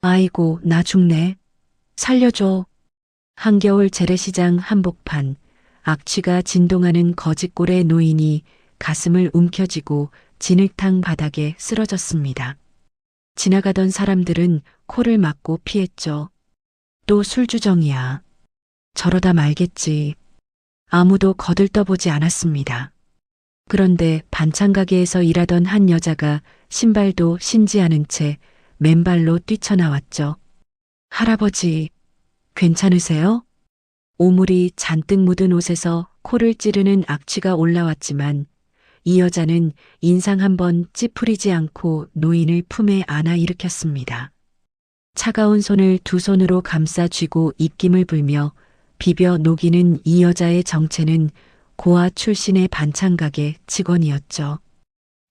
아이고, 나 죽네. 살려줘. 한겨울 재래시장 한복판, 악취가 진동하는 거짓골의 노인이 가슴을 움켜쥐고 진흙탕 바닥에 쓰러졌습니다. 지나가던 사람들은 코를 막고 피했죠. 또 술주정이야. 저러다 말겠지. 아무도 거들떠보지 않았습니다. 그런데 반찬 가게에서 일하던 한 여자가 신발도 신지 않은 채 맨발로 뛰쳐나왔죠. 할아버지, 괜찮으세요? 오물이 잔뜩 묻은 옷에서 코를 찌르는 악취가 올라왔지만 이 여자는 인상 한번 찌푸리지 않고 노인을 품에 안아 일으켰습니다. 차가운 손을 두 손으로 감싸 쥐고 입김을 불며 비벼 녹이는 이 여자의 정체는 고아 출신의 반찬가게 직원이었죠.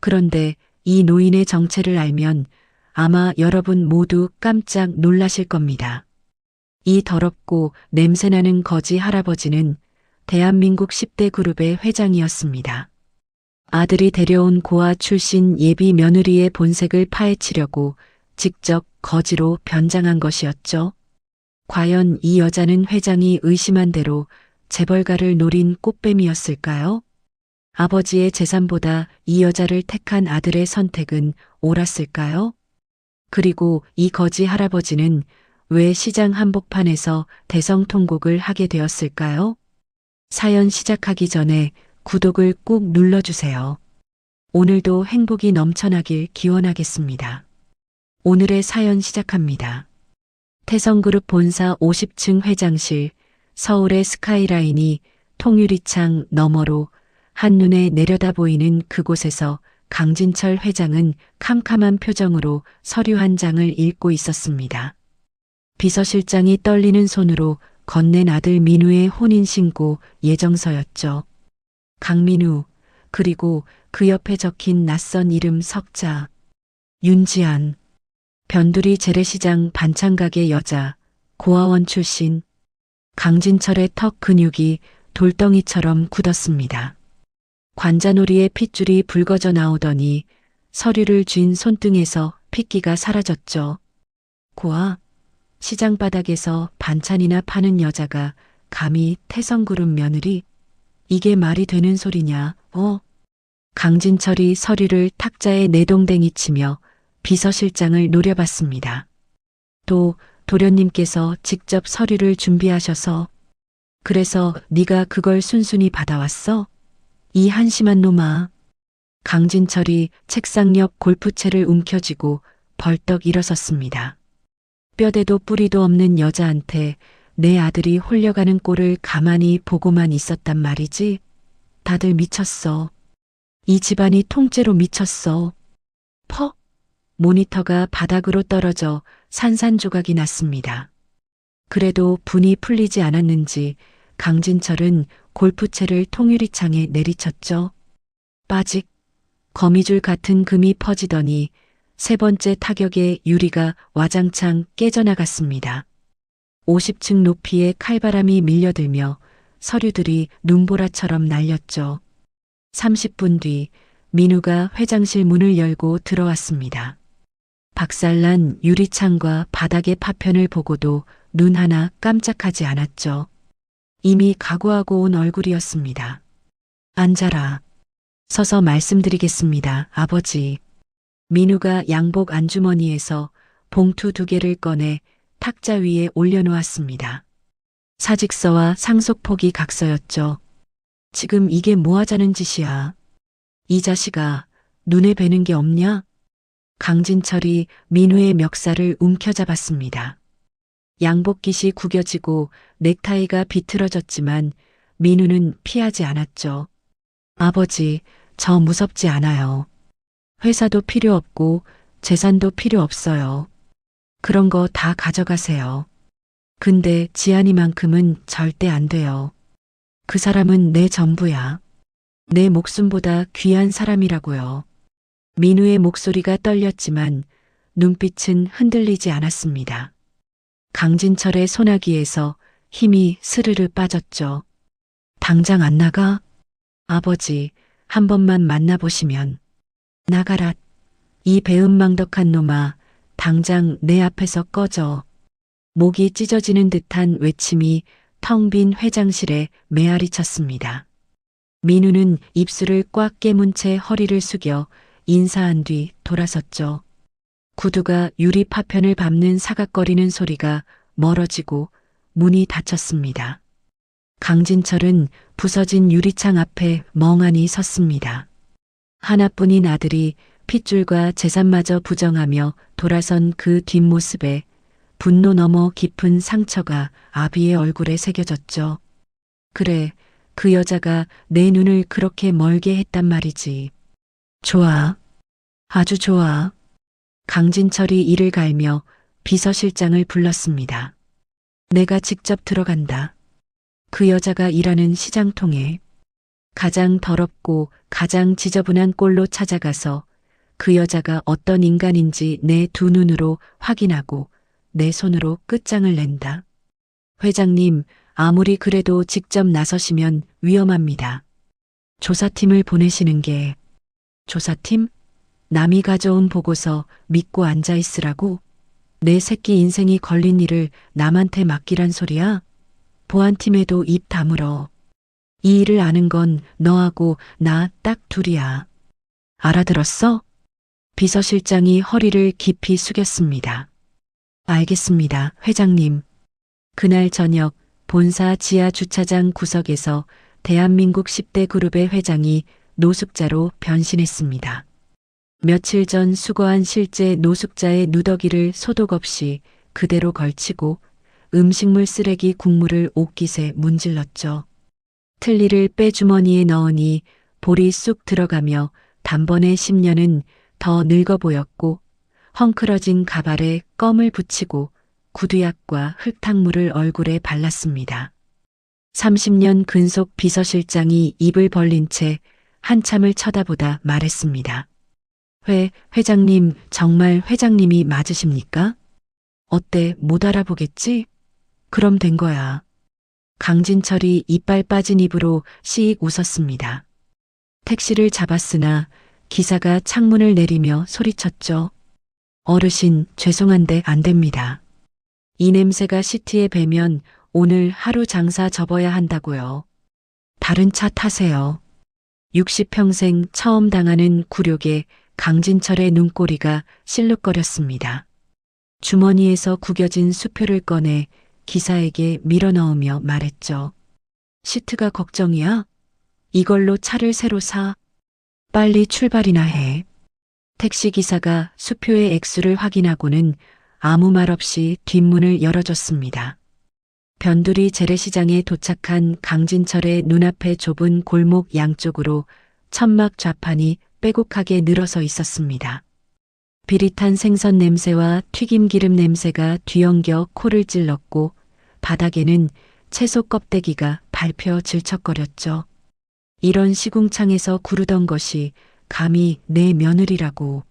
그런데 이 노인의 정체를 알면 아마 여러분 모두 깜짝 놀라실 겁니다. 이 더럽고 냄새나는 거지 할아버지는 대한민국 10대 그룹의 회장이었습니다. 아들이 데려온 고아 출신 예비 며느리의 본색을 파헤치려고 직접 거지로 변장한 것이었죠. 과연 이 여자는 회장이 의심한 대로 재벌가를 노린 꽃뱀이었을까요? 아버지의 재산보다 이 여자를 택한 아들의 선택은 옳았을까요? 그리고 이 거지 할아버지는 왜 시장 한복판에서 대성통곡을 하게 되었을까요? 사연 시작하기 전에 구독을 꾹 눌러주세요. 오늘도 행복이 넘쳐나길 기원하겠습니다. 오늘의 사연 시작합니다. 태성그룹 본사 50층 회장실, 서울의 스카이라인이 통유리창 너머로 한눈에 내려다 보이는 그곳에서 강진철 회장은 캄캄한 표정으로 서류 한 장을 읽고 있었습니다. 비서실장이 떨리는 손으로 건넨 아들 민우의 혼인신고 예정서였죠. 강민우, 그리고 그 옆에 적힌 낯선 이름 석자, 윤지안, 변두리 재래시장 반찬가게 여자, 고아원 출신, 강진철의 턱 근육이 돌덩이처럼 굳었습니다. 관자놀이의 핏줄이 붉어져 나오더니 서류를 쥔 손등에서 핏기가 사라졌죠. 고아, 시장 바닥에서 반찬이나 파는 여자가 감히 태성그룹 며느리? 이게 말이 되는 소리냐, 강진철이 서류를 탁자에 내동댕이 치며 비서실장을 노려봤습니다. 또 도련님께서 직접 서류를 준비하셔서 그래서 네가 그걸 순순히 받아왔어? 이 한심한 놈아. 강진철이 책상 옆 골프채를 움켜쥐고 벌떡 일어섰습니다. 뼈대도 뿌리도 없는 여자한테 내 아들이 홀려가는 꼴을 가만히 보고만 있었단 말이지. 다들 미쳤어. 이 집안이 통째로 미쳤어. 퍽! 모니터가 바닥으로 떨어져 산산조각이 났습니다. 그래도 분이 풀리지 않았는지 강진철은 골프채를 통유리창에 내리쳤죠. 빠직! 거미줄 같은 금이 퍼지더니 세 번째 타격에 유리가 와장창 깨져나갔습니다. 50층 높이의 칼바람이 밀려들며 서류들이 눈보라처럼 날렸죠. 30분 뒤 민우가 회장실 문을 열고 들어왔습니다. 박살난 유리창과 바닥의 파편을 보고도 눈 하나 깜짝하지 않았죠. 이미 각오하고 온 얼굴이었습니다. 앉아라. 서서 말씀드리겠습니다, 아버지. 민우가 양복 안주머니에서 봉투 2개를 꺼내 탁자 위에 올려놓았습니다. 사직서와 상속포기 각서였죠. 지금 이게 뭐 하자는 짓이야. 이 자식아, 눈에 뵈는 게 없냐? 강진철이 민우의 멱살을 움켜잡았습니다. 양복깃이 구겨지고 넥타이가 비틀어졌지만 민우는 피하지 않았죠. 아버지, 저 무섭지 않아요. 회사도 필요 없고 재산도 필요 없어요. 그런 거 다 가져가세요. 근데 지안이만큼은 절대 안 돼요. 그 사람은 내 전부야. 내 목숨보다 귀한 사람이라고요. 민우의 목소리가 떨렸지만 눈빛은 흔들리지 않았습니다. 강진철의 소나기에서 힘이 스르르 빠졌죠. 당장 안 나가? 아버지, 한 번만 만나보시면. 나가라. 이 배은망덕한 놈아, 당장 내 앞에서 꺼져. 목이 찢어지는 듯한 외침이 텅 빈 회장실에 메아리 쳤습니다. 민우는 입술을 꽉 깨문 채 허리를 숙여 인사한 뒤 돌아섰죠. 구두가 유리 파편을 밟는 사각거리는 소리가 멀어지고 문이 닫혔습니다. 강진철은 부서진 유리창 앞에 멍하니 섰습니다. 하나뿐인 아들이 핏줄과 재산마저 부정하며 돌아선 그 뒷모습에 분노 넘어 깊은 상처가 아비의 얼굴에 새겨졌죠. 그래, 그 여자가 내 눈을 그렇게 멀게 했단 말이지. 좋아. 아주 좋아. 강진철이 이를 갈며 비서실장을 불렀습니다. 내가 직접 들어간다. 그 여자가 일하는 시장통에 가장 더럽고 가장 지저분한 꼴로 찾아가서 그 여자가 어떤 인간인지 내 두 눈으로 확인하고 내 손으로 끝장을 낸다. 회장님, 아무리 그래도 직접 나서시면 위험합니다. 조사팀을 보내시는 게. 조사팀? 남이 가져온 보고서 믿고 앉아 있으라고? 내 새끼 인생이 걸린 일을 남한테 맡기란 소리야? 보안팀에도 입 다물어. 이 일을 아는 건 너하고 나 딱 둘이야. 알아들었어? 비서실장이 허리를 깊이 숙였습니다. 알겠습니다, 회장님. 그날 저녁 본사 지하 주차장 구석에서 대한민국 10대 그룹의 회장이 노숙자로 변신했습니다. 며칠 전 수거한 실제 노숙자의 누더기를 소독 없이 그대로 걸치고 음식물 쓰레기 국물을 옷깃에 문질렀죠. 틀니를 빼 주머니에 넣으니 볼이 쑥 들어가며 단번에 10년은 더 늙어 보였고 헝클어진 가발에 껌을 붙이고 구두약과 흙탕물을 얼굴에 발랐습니다. 30년 근속 비서실장이 입을 벌린 채 한참을 쳐다보다 말했습니다. 회장님, 정말 회장님이 맞으십니까? 어때, 못 알아보겠지? 그럼 된 거야. 강진철이 이빨 빠진 입으로 씩 웃었습니다. 택시를 잡았으나 기사가 창문을 내리며 소리쳤죠. 어르신, 죄송한데 안 됩니다. 이 냄새가 시티에 배면 오늘 하루 장사 접어야 한다고요. 다른 차 타세요. 60평생 처음 당하는 굴욕에 강진철의 눈꼬리가 실룩거렸습니다. 주머니에서 구겨진 수표를 꺼내 기사에게 밀어넣으며 말했죠. 시트가 걱정이야? 이걸로 차를 새로 사. 빨리 출발이나 해. 택시기사가 수표의 액수를 확인하고는 아무 말 없이 뒷문을 열어줬습니다. 변두리 재래시장에 도착한 강진철의 눈앞에 좁은 골목 양쪽으로 천막 좌판이 빼곡하게 늘어서 있었습니다. 비릿한 생선 냄새와 튀김기름 냄새가 뒤엉겨 코를 찔렀고 바닥에는 채소 껍데기가 밟혀 질척거렸죠. 이런 시궁창에서 구르던 것이 감히 내 며느리라고.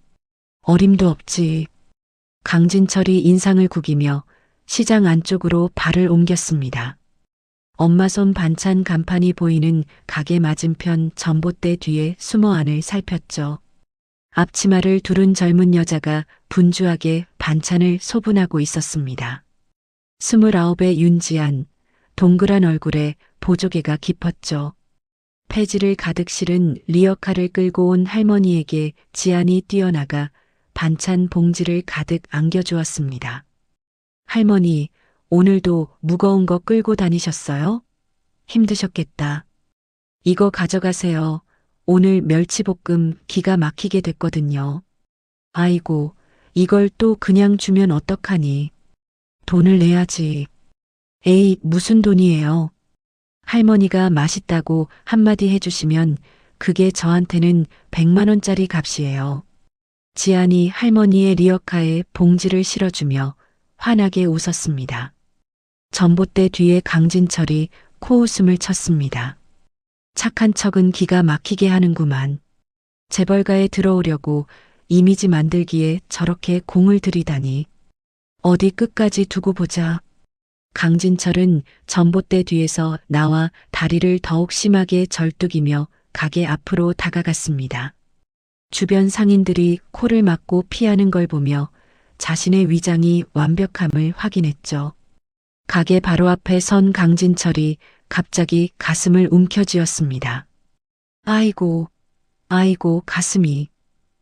어림도 없지. 강진철이 인상을 구기며 시장 안쪽으로 발을 옮겼습니다. 엄마 손 반찬 간판이 보이는 가게 맞은편 전봇대 뒤에 숨어 안을 살폈죠. 앞치마를 두른 젊은 여자가 분주하게 반찬을 소분하고 있었습니다. 29의 윤지안, 동그란 얼굴에 보조개가 깊었죠. 폐지를 가득 실은 리어카를 끌고 온 할머니에게 지안이 뛰어나가 반찬 봉지를 가득 안겨주었습니다. 할머니, 오늘도 무거운 거 끌고 다니셨어요? 힘드셨겠다. 이거 가져가세요. 오늘 멸치볶음 기가 막히게 됐거든요. 아이고, 이걸 또 그냥 주면 어떡하니. 돈을 내야지. 에이, 무슨 돈이에요. 할머니가 맛있다고 한마디 해주시면 그게 저한테는 100만 원짜리 값이에요. 지안이 할머니의 리어카에 봉지를 실어주며 환하게 웃었습니다. 전봇대 뒤에 강진철이 코웃음을 쳤습니다. 착한 척은 기가 막히게 하는구만. 재벌가에 들어오려고 이미지 만들기에 저렇게 공을 들이다니. 어디 끝까지 두고 보자. 강진철은 전봇대 뒤에서 나와 다리를 더욱 심하게 절뚝이며 가게 앞으로 다가갔습니다. 주변 상인들이 코를 막고 피하는 걸 보며 자신의 위장이 완벽함을 확인했죠. 가게 바로 앞에 선 강진철이 갑자기 가슴을 움켜쥐었습니다. 아이고, 아이고, 가슴이.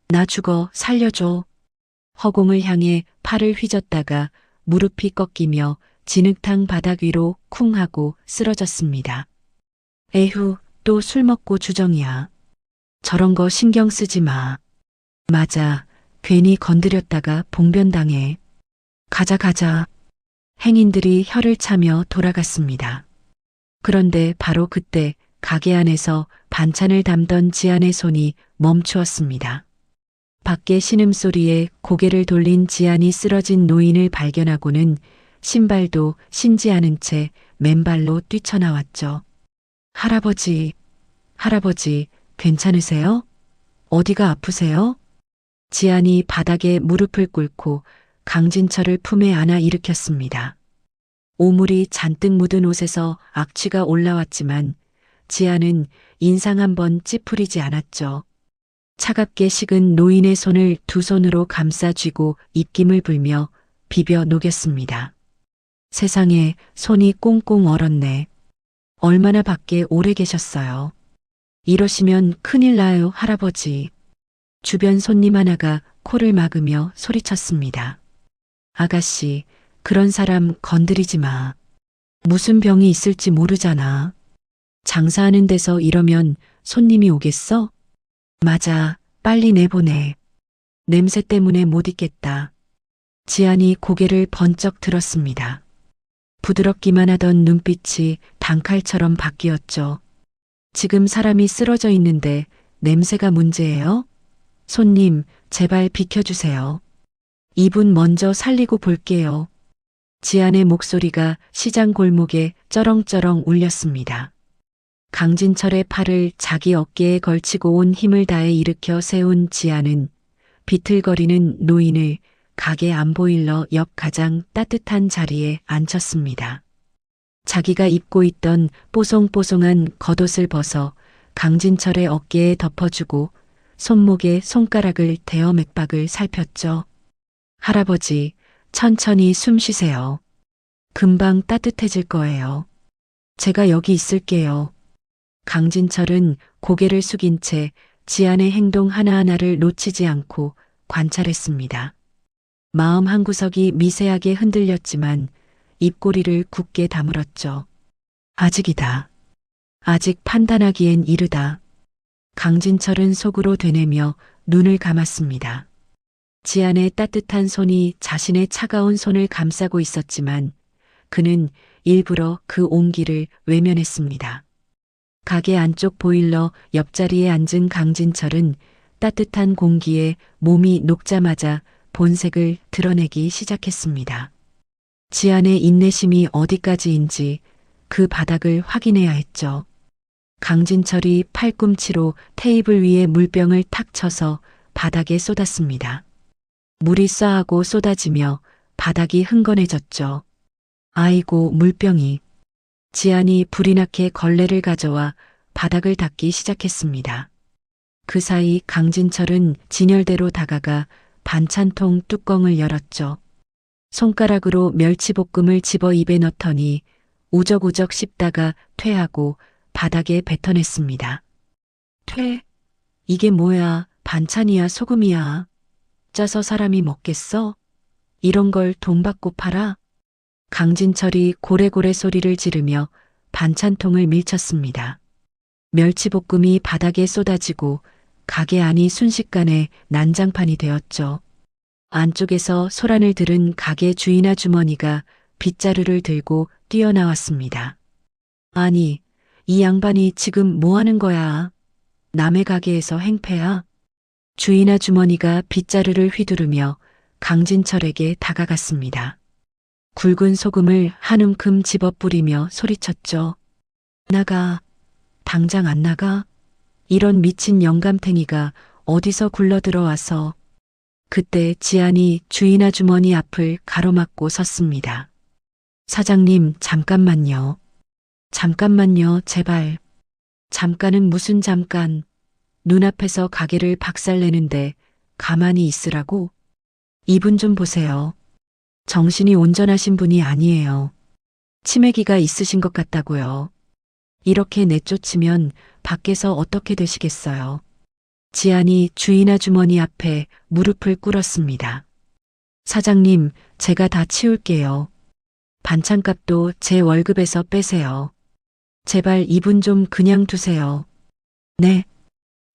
나 죽어, 살려줘. 허공을 향해 팔을 휘젓다가 무릎이 꺾이며 진흙탕 바닥 위로 쿵 하고 쓰러졌습니다. 에휴, 또 술 먹고 주정이야. 저런 거 신경 쓰지 마. 맞아, 괜히 건드렸다가 봉변당해. 가자, 가자. 행인들이 혀를 차며 돌아갔습니다. 그런데 바로 그때 가게 안에서 반찬을 담던 지안의 손이 멈추었습니다. 밖에 신음소리에 고개를 돌린 지안이 쓰러진 노인을 발견하고는 신발도 신지 않은 채 맨발로 뛰쳐나왔죠. 할아버지, 할아버지, 괜찮으세요? 어디가 아프세요? 지안이 바닥에 무릎을 꿇고 강진철을 품에 안아 일으켰습니다. 오물이 잔뜩 묻은 옷에서 악취가 올라왔지만 지안은 인상 한번 찌푸리지 않았죠. 차갑게 식은 노인의 손을 두 손으로 감싸 쥐고 입김을 불며 비벼 녹였습니다. 세상에, 손이 꽁꽁 얼었네. 얼마나 밖에 오래 계셨어요. 이러시면 큰일 나요, 할아버지. 주변 손님 하나가 코를 막으며 소리쳤습니다. 아가씨, 그런 사람 건드리지 마. 무슨 병이 있을지 모르잖아. 장사하는 데서 이러면 손님이 오겠어? 맞아, 빨리 내보내. 냄새 때문에 못 있겠다. 지안이 고개를 번쩍 들었습니다. 부드럽기만 하던 눈빛이 단칼처럼 바뀌었죠. 지금 사람이 쓰러져 있는데 냄새가 문제예요? 손님, 제발 비켜주세요. 이분 먼저 살리고 볼게요. 지안의 목소리가 시장 골목에 쩌렁쩌렁 울렸습니다. 강진철의 팔을 자기 어깨에 걸치고 온 힘을 다해 일으켜 세운 지안은 비틀거리는 노인을 가게 안보일러 옆 가장 따뜻한 자리에 앉혔습니다. 자기가 입고 있던 뽀송뽀송한 겉옷을 벗어 강진철의 어깨에 덮어주고 손목에 손가락을 대어 맥박을 살폈죠. 할아버지, 천천히 숨 쉬세요. 금방 따뜻해질 거예요. 제가 여기 있을게요. 강진철은 고개를 숙인 채 지안의 행동 하나하나를 놓치지 않고 관찰했습니다. 마음 한구석이 미세하게 흔들렸지만 입꼬리를 굳게 다물었죠. 아직이다. 아직 판단하기엔 이르다. 강진철은 속으로 되뇌며 눈을 감았습니다. 지안의 따뜻한 손이 자신의 차가운 손을 감싸고 있었지만 그는 일부러 그 온기를 외면했습니다. 가게 안쪽 보일러 옆자리에 앉은 강진철은 따뜻한 공기에 몸이 녹자마자 본색을 드러내기 시작했습니다. 지안의 인내심이 어디까지인지 그 바닥을 확인해야 했죠. 강진철이 팔꿈치로 테이블 위에 물병을 탁 쳐서 바닥에 쏟았습니다. 물이 쏴하고 쏟아지며 바닥이 흥건해졌죠. 아이고, 물병이. 지안이 불이 나게 걸레를 가져와 바닥을 닦기 시작했습니다. 그 사이 강진철은 진열대로 다가가 반찬통 뚜껑을 열었죠. 손가락으로 멸치볶음을 집어 입에 넣더니 우적우적 씹다가 퇴하고 바닥에 뱉어냈습니다. 퇴? 이게 뭐야? 반찬이야, 소금이야. 짜서 사람이 먹겠어? 이런 걸 돈 받고 팔아? 강진철이 고래고래 소리를 지르며 반찬통을 밀쳤습니다. 멸치볶음이 바닥에 쏟아지고 가게 안이 순식간에 난장판이 되었죠. 안쪽에서 소란을 들은 가게 주인 아주머니가 빗자루를 들고 뛰어나왔습니다. 아니, 이 양반이 지금 뭐 하는 거야? 남의 가게에서 행패야? 주인 아주머니가 빗자루를 휘두르며 강진철에게 다가갔습니다. 굵은 소금을 한 움큼 집어 뿌리며 소리쳤죠. 나가. 당장 안 나가? 이런 미친 영감탱이가 어디서 굴러들어와서. 그때 지안이 주인 아주머니 앞을 가로막고 섰습니다. 사장님, 잠깐만요. 잠깐만요, 제발. 잠깐은 무슨 잠깐. 눈앞에서 가게를 박살내는데 가만히 있으라고? 이분 좀 보세요. 정신이 온전하신 분이 아니에요. 치매기가 있으신 것 같다고요. 이렇게 내쫓으면 밖에서 어떻게 되시겠어요? 지안이 주인 아주머니 앞에 무릎을 꿇었습니다. 사장님, 제가 다 치울게요. 반찬값도 제 월급에서 빼세요. 제발 이분 좀 그냥 두세요. 네.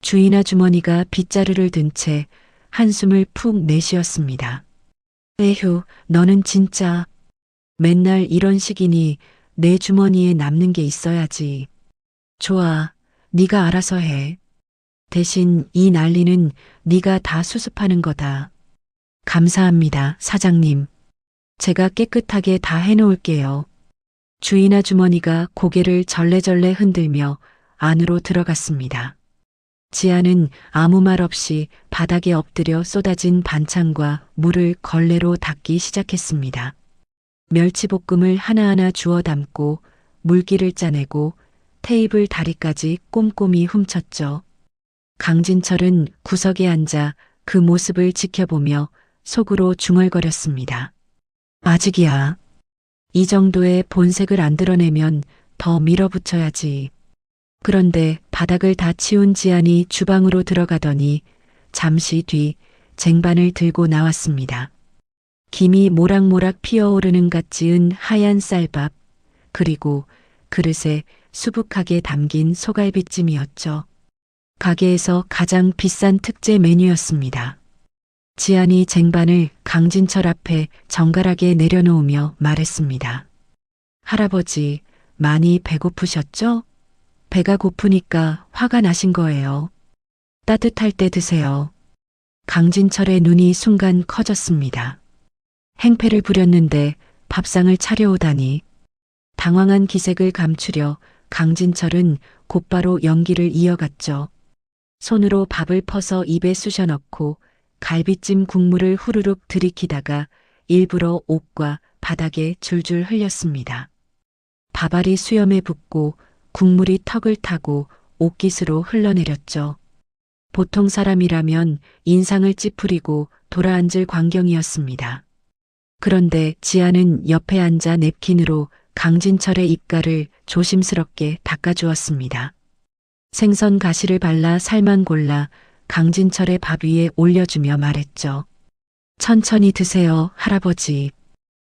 주인 아주머니가 빗자루를 든 채 한숨을 푹 내쉬었습니다. 에휴, 너는 진짜 맨날 이런 식이니 내 주머니에 남는 게 있어야지. 좋아, 네가 알아서 해. 대신 이 난리는 네가 다 수습하는 거다. 감사합니다, 사장님. 제가 깨끗하게 다 해놓을게요. 주인 아주머니가 고개를 절레절레 흔들며 안으로 들어갔습니다. 지아는 아무 말 없이 바닥에 엎드려 쏟아진 반찬과 물을 걸레로 닦기 시작했습니다. 멸치볶음을 하나하나 주워 담고 물기를 짜내고 테이블 다리까지 꼼꼼히 훔쳤죠. 강진철은 구석에 앉아 그 모습을 지켜보며 속으로 중얼거렸습니다. 아직이야. 이 정도의 본색을 안 드러내면 더 밀어붙여야지. 그런데 바닥을 다 치운 지안이 주방으로 들어가더니 잠시 뒤 쟁반을 들고 나왔습니다. 김이 모락모락 피어오르는 갓 지은 하얀 쌀밥, 그리고 그릇에 수북하게 담긴 소갈비찜이었죠. 가게에서 가장 비싼 특제 메뉴였습니다. 지안이 쟁반을 강진철 앞에 정갈하게 내려놓으며 말했습니다. 할아버지, 많이 배고프셨죠? 배가 고프니까 화가 나신 거예요. 따뜻할 때 드세요. 강진철의 눈이 순간 커졌습니다. 행패를 부렸는데 밥상을 차려오다니. 당황한 기색을 감추려 강진철은 곧바로 연기를 이어갔죠. 손으로 밥을 퍼서 입에 쑤셔 넣고 갈비찜 국물을 후루룩 들이키다가 일부러 옷과 바닥에 줄줄 흘렸습니다. 밥알이 수염에 붙고 국물이 턱을 타고 옷깃으로 흘러내렸죠. 보통 사람이라면 인상을 찌푸리고 돌아앉을 광경이었습니다. 그런데 지아는 옆에 앉아 냅킨으로 강진철의 입가를 조심스럽게 닦아주었습니다. 생선 가시를 발라 살만 골라 강진철의 밥 위에 올려주며 말했죠. 천천히 드세요, 할아버지.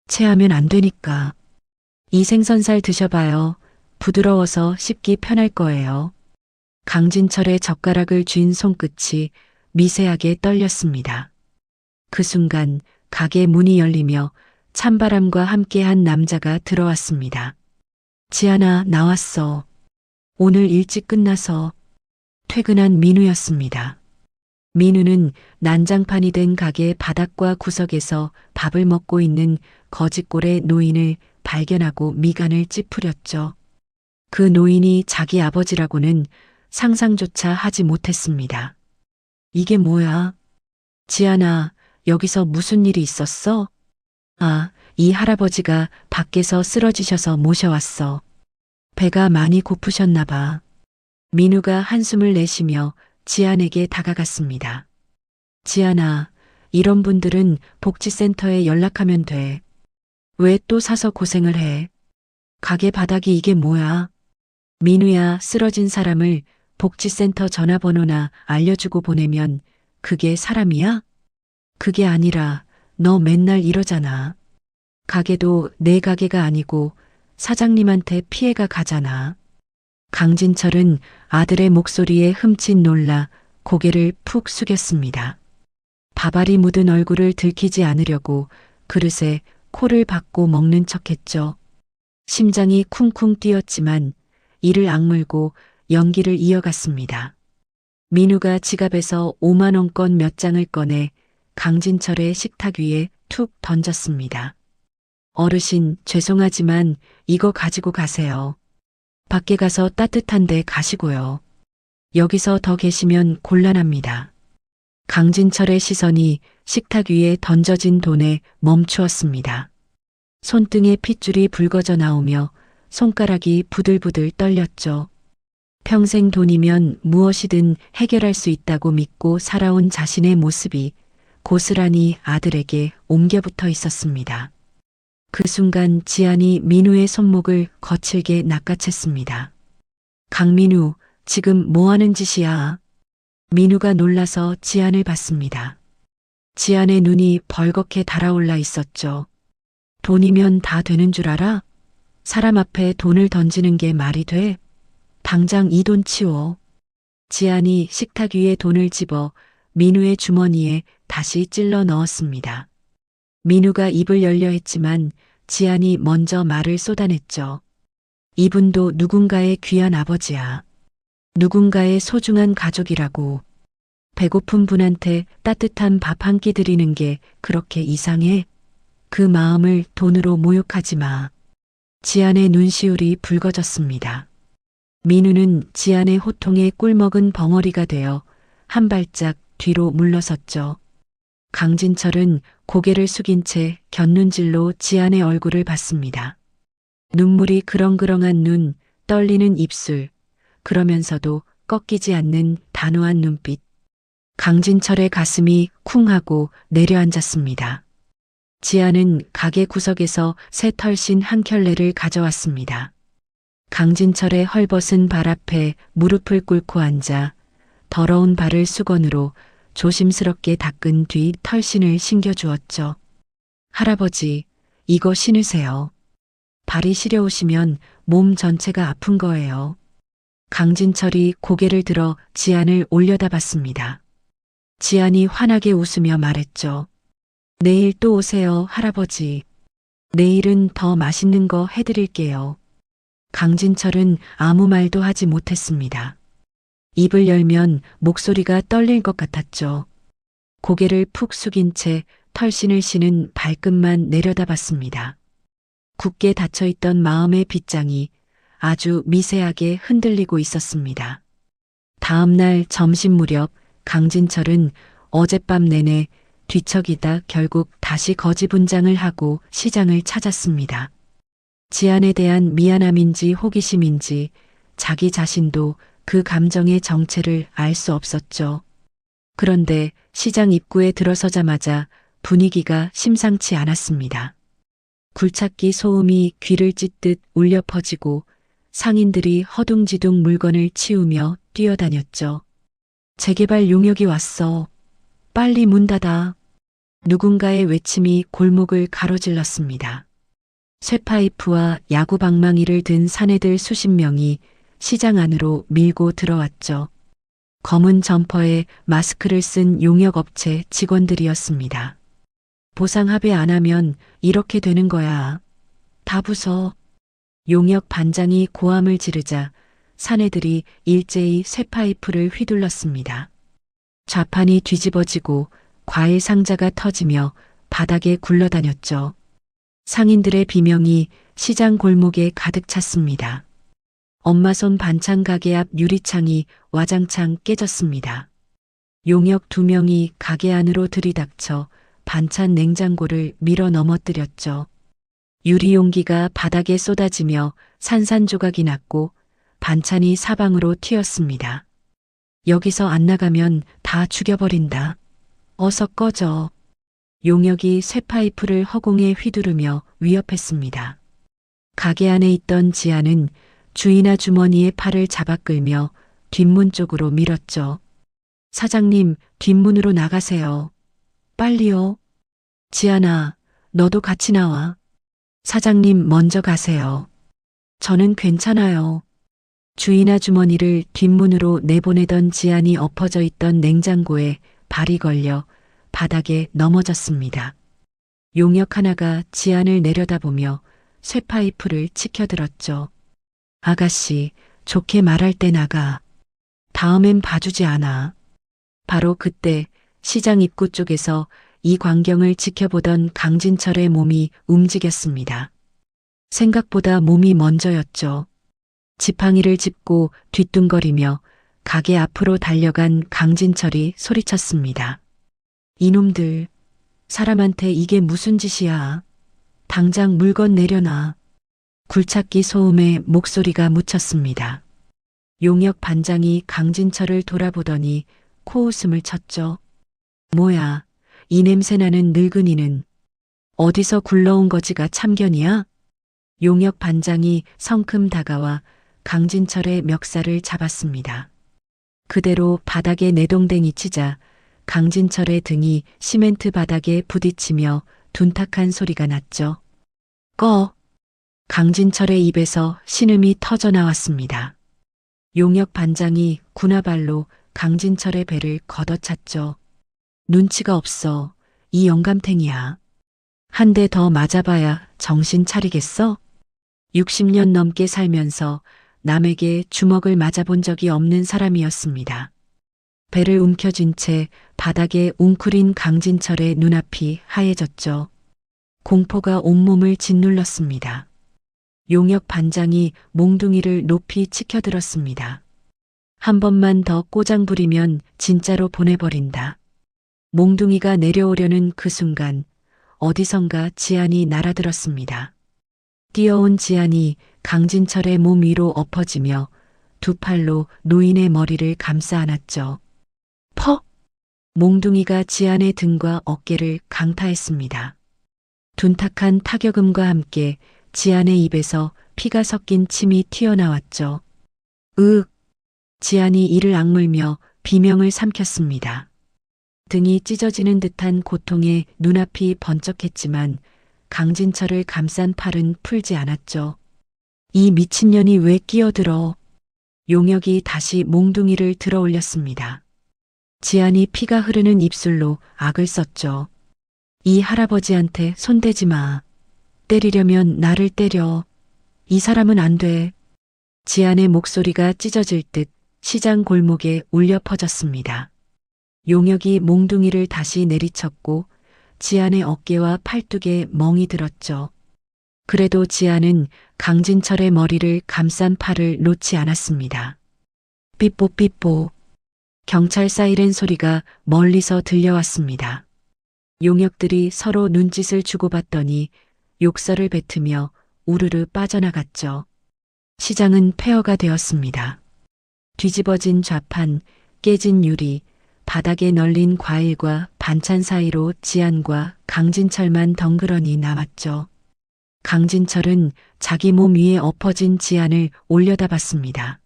체하면 안 되니까. 이 생선살 드셔봐요. 부드러워서 씹기 편할 거예요. 강진철의 젓가락을 쥔 손끝이 미세하게 떨렸습니다. 그 순간 가게 문이 열리며 찬바람과 함께한 남자가 들어왔습니다. 지안아, 나왔어. 오늘 일찍 끝나서. 퇴근한 민우였습니다. 민우는 난장판이 된 가게 바닥과 구석에서 밥을 먹고 있는 거짓골의 노인을 발견하고 미간을 찌푸렸죠. 그 노인이 자기 아버지라고는 상상조차 하지 못했습니다. 이게 뭐야? 지안아, 여기서 무슨 일이 있었어? 아, 이 할아버지가 밖에서 쓰러지셔서 모셔왔어. 배가 많이 고프셨나 봐. 민우가 한숨을 내쉬며 지안에게 다가갔습니다. 지안아, 이런 분들은 복지센터에 연락하면 돼. 왜 또 사서 고생을 해? 가게 바닥이 이게 뭐야? 민우야, 쓰러진 사람을 복지센터 전화번호나 알려주고 보내면 그게 사람이야? 그게 아니라 너 맨날 이러잖아. 가게도 내 가게가 아니고 사장님한테 피해가 가잖아. 강진철은 아들의 목소리에 흠칫 놀라 고개를 푹 숙였습니다. 밥알이 묻은 얼굴을 들키지 않으려고 그릇에 코를 박고 먹는 척했죠. 심장이 쿵쿵 뛰었지만 이를 악물고 연기를 이어갔습니다. 민우가 지갑에서 5만 원권 몇 장을 꺼내 강진철의 식탁 위에 툭 던졌습니다. 어르신, 죄송하지만 이거 가지고 가세요. 밖에 가서 따뜻한 데 가시고요. 여기서 더 계시면 곤란합니다. 강진철의 시선이 식탁 위에 던져진 돈에 멈추었습니다. 손등에 핏줄이 붉어져 나오며 손가락이 부들부들 떨렸죠. 평생 돈이면 무엇이든 해결할 수 있다고 믿고 살아온 자신의 모습이 고스란히 아들에게 옮겨 붙어 있었습니다. 그 순간 지안이 민우의 손목을 거칠게 낚아챘습니다. 강민우, 지금 뭐 하는 짓이야? 민우가 놀라서 지안을 봤습니다. 지안의 눈이 벌겋게 달아올라 있었죠. 돈이면 다 되는 줄 알아? 사람 앞에 돈을 던지는 게 말이 돼? 당장 이 돈 치워. 지안이 식탁 위에 돈을 집어 민우의 주머니에 다시 찔러 넣었습니다. 민우가 입을 열려 했지만 지안이 먼저 말을 쏟아냈죠. 이분도 누군가의 귀한 아버지야. 누군가의 소중한 가족이라고. 배고픈 분한테 따뜻한 밥 한 끼 드리는 게 그렇게 이상해? 그 마음을 돈으로 모욕하지 마. 지안의 눈시울이 붉어졌습니다. 민우는 지안의 호통에 꿀먹은 벙어리가 되어 한 발짝 뒤로 물러섰죠. 강진철은 고개를 숙인 채 곁눈질로 지안의 얼굴을 봤습니다. 눈물이 그렁그렁한 눈, 떨리는 입술, 그러면서도 꺾이지 않는 단호한 눈빛. 강진철의 가슴이 쿵 하고 내려앉았습니다. 지안은 가게 구석에서 새 털신 한 켤레를 가져왔습니다. 강진철의 헐벗은 발 앞에 무릎을 꿇고 앉아 더러운 발을 수건으로 조심스럽게 닦은 뒤 털신을 신겨주었죠. 할아버지, 이거 신으세요. 발이 시려우시면 몸 전체가 아픈 거예요. 강진철이 고개를 들어 지안을 올려다봤습니다. 지안이 환하게 웃으며 말했죠. 내일 또 오세요, 할아버지. 내일은 더 맛있는 거 해드릴게요. 강진철은 아무 말도 하지 못했습니다. 입을 열면 목소리가 떨릴 것 같았죠. 고개를 푹 숙인 채 털신을 신은 발끝만 내려다봤습니다. 굳게 닫혀있던 마음의 빗장이 아주 미세하게 흔들리고 있었습니다. 다음 날 점심 무렵 강진철은 어젯밤 내내 뒤척이다 결국 다시 거지분장을 하고 시장을 찾았습니다. 지안에 대한 미안함인지 호기심인지 자기 자신도 그 감정의 정체를 알 수 없었죠. 그런데 시장 입구에 들어서자마자 분위기가 심상치 않았습니다. 굴착기 소음이 귀를 찢듯 울려 퍼지고 상인들이 허둥지둥 물건을 치우며 뛰어다녔죠. 재개발 용역이 왔어. 빨리 문 닫아. 누군가의 외침이 골목을 가로질렀습니다. 쇠파이프와 야구 방망이를 든 사내들 수십 명이 시장 안으로 밀고 들어왔죠. 검은 점퍼에 마스크를 쓴 용역업체 직원들이었습니다. 보상 합의 안 하면 이렇게 되는 거야. 다 부숴. 용역 반장이 고함을 지르자 사내들이 일제히 쇠파이프를 휘둘렀습니다. 좌판이 뒤집어지고 과일 상자가 터지며 바닥에 굴러다녔죠. 상인들의 비명이 시장 골목에 가득 찼습니다. 엄마손 반찬 가게 앞 유리창이 와장창 깨졌습니다. 용역 2명이 가게 안으로 들이닥쳐 반찬 냉장고를 밀어 넘어뜨렸죠. 유리 용기가 바닥에 쏟아지며 산산조각이 났고 반찬이 사방으로 튀었습니다. 여기서 안 나가면 다 죽여버린다. 어서 꺼져. 용역이 쇠파이프를 허공에 휘두르며 위협했습니다. 가게 안에 있던 지안은 주인 아주머니의 팔을 잡아 끌며 뒷문 쪽으로 밀었죠. 사장님, 뒷문으로 나가세요. 빨리요. 지안아, 너도 같이 나와. 사장님 먼저 가세요. 저는 괜찮아요. 주인 아주머니를 뒷문으로 내보내던 지안이 엎어져 있던 냉장고에 발이 걸려 바닥에 넘어졌습니다. 용역 하나가 지안을 내려다보며 쇠파이프를 치켜들었죠. 아가씨, 좋게 말할 때 나가. 다음엔 봐주지 않아. 바로 그때 시장 입구 쪽에서 이 광경을 지켜보던 강진철의 몸이 움직였습니다. 생각보다 몸이 먼저였죠. 지팡이를 짚고 뒤뚱거리며 가게 앞으로 달려간 강진철이 소리쳤습니다. 이놈들, 사람한테 이게 무슨 짓이야. 당장 물건 내려놔. 굴착기 소음에 목소리가 묻혔습니다. 용역 반장이 강진철을 돌아보더니 코웃음을 쳤죠. 뭐야, 이 냄새나는 늙은이는 어디서 굴러온 거지가 참견이야? 용역 반장이 성큼 다가와 강진철의 멱살을 잡았습니다. 그대로 바닥에 내동댕이 치자 강진철의 등이 시멘트 바닥에 부딪히며 둔탁한 소리가 났죠. 꺼! 강진철의 입에서 신음이 터져 나왔습니다. 용역 반장이 군화발로 강진철의 배를 걷어찼죠. 눈치가 없어. 이 영감탱이야. 한 대 더 맞아봐야 정신 차리겠어? 60년 넘게 살면서 남에게 주먹을 맞아본 적이 없는 사람이었습니다. 배를 움켜쥔 채 바닥에 웅크린 강진철의 눈앞이 하얘졌죠. 공포가 온몸을 짓눌렀습니다. 용역 반장이 몽둥이를 높이 치켜들었습니다. 한 번만 더 꼬장 부리면 진짜로 보내버린다. 몽둥이가 내려오려는 그 순간 어디선가 지안이 날아들었습니다. 뛰어온 지안이 강진철의 몸 위로 엎어지며 두 팔로 노인의 머리를 감싸 안았죠. 퍽! 몽둥이가 지안의 등과 어깨를 강타했습니다. 둔탁한 타격음과 함께 지안의 입에서 피가 섞인 침이 튀어나왔죠. 으윽! 지안이 이를 악물며 비명을 삼켰습니다. 등이 찢어지는 듯한 고통에 눈앞이 번쩍했지만 강진철을 감싼 팔은 풀지 않았죠. 이 미친년이 왜 끼어들어? 용역이 다시 몽둥이를 들어 올렸습니다. 지안이 피가 흐르는 입술로 악을 썼죠. 이 할아버지한테 손대지 마. 때리려면 나를 때려. 이 사람은 안 돼. 지안의 목소리가 찢어질 듯 시장 골목에 울려 퍼졌습니다. 용역이 몽둥이를 다시 내리쳤고 지안의 어깨와 팔뚝에 멍이 들었죠. 그래도 지안은 강진철의 머리를 감싼 팔을 놓지 않았습니다. 삐뽀삐뽀. 경찰 사이렌 소리가 멀리서 들려왔습니다. 용역들이 서로 눈짓을 주고받더니 욕설을 뱉으며 우르르 빠져나갔죠. 시장은 폐허가 되었습니다. 뒤집어진 좌판, 깨진 유리, 바닥에 널린 과일과 반찬 사이로 지안과 강진철만 덩그러니 남았죠. 강진철은 자기 몸 위에 엎어진 지안을 올려다봤습니다.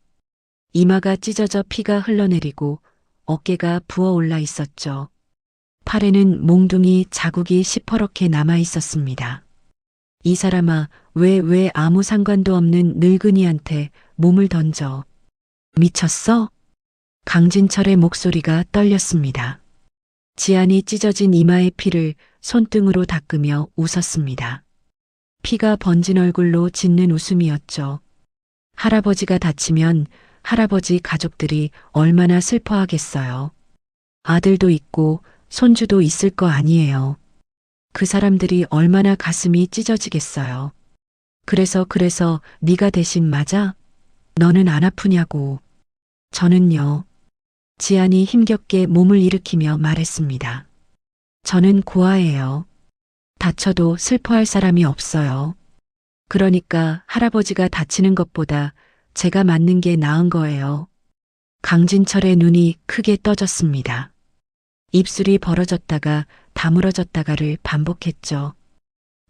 이마가 찢어져 피가 흘러내리고 어깨가 부어올라 있었죠. 팔에는 몽둥이 자국이 시퍼렇게 남아 있었습니다. 이 사람아, 왜 아무 상관도 없는 늙은이한테 몸을 던져. 미쳤어? 강진철의 목소리가 떨렸습니다. 지안이 찢어진 이마의 피를 손등으로 닦으며 웃었습니다. 피가 번진 얼굴로 짓는 웃음이었죠. 할아버지가 다치면 할아버지 가족들이 얼마나 슬퍼하겠어요. 아들도 있고 손주도 있을 거 아니에요. 그 사람들이 얼마나 가슴이 찢어지겠어요. 그래서 네가 대신 맞아? 너는 안 아프냐고. 저는요. 지안이 힘겹게 몸을 일으키며 말했습니다. 저는 고아예요. 다쳐도 슬퍼할 사람이 없어요. 그러니까 할아버지가 다치는 것보다 제가 맞는 게 나은 거예요. 강진철의 눈이 크게 떠졌습니다. 입술이 벌어졌다가 다물어졌다가를 반복했죠.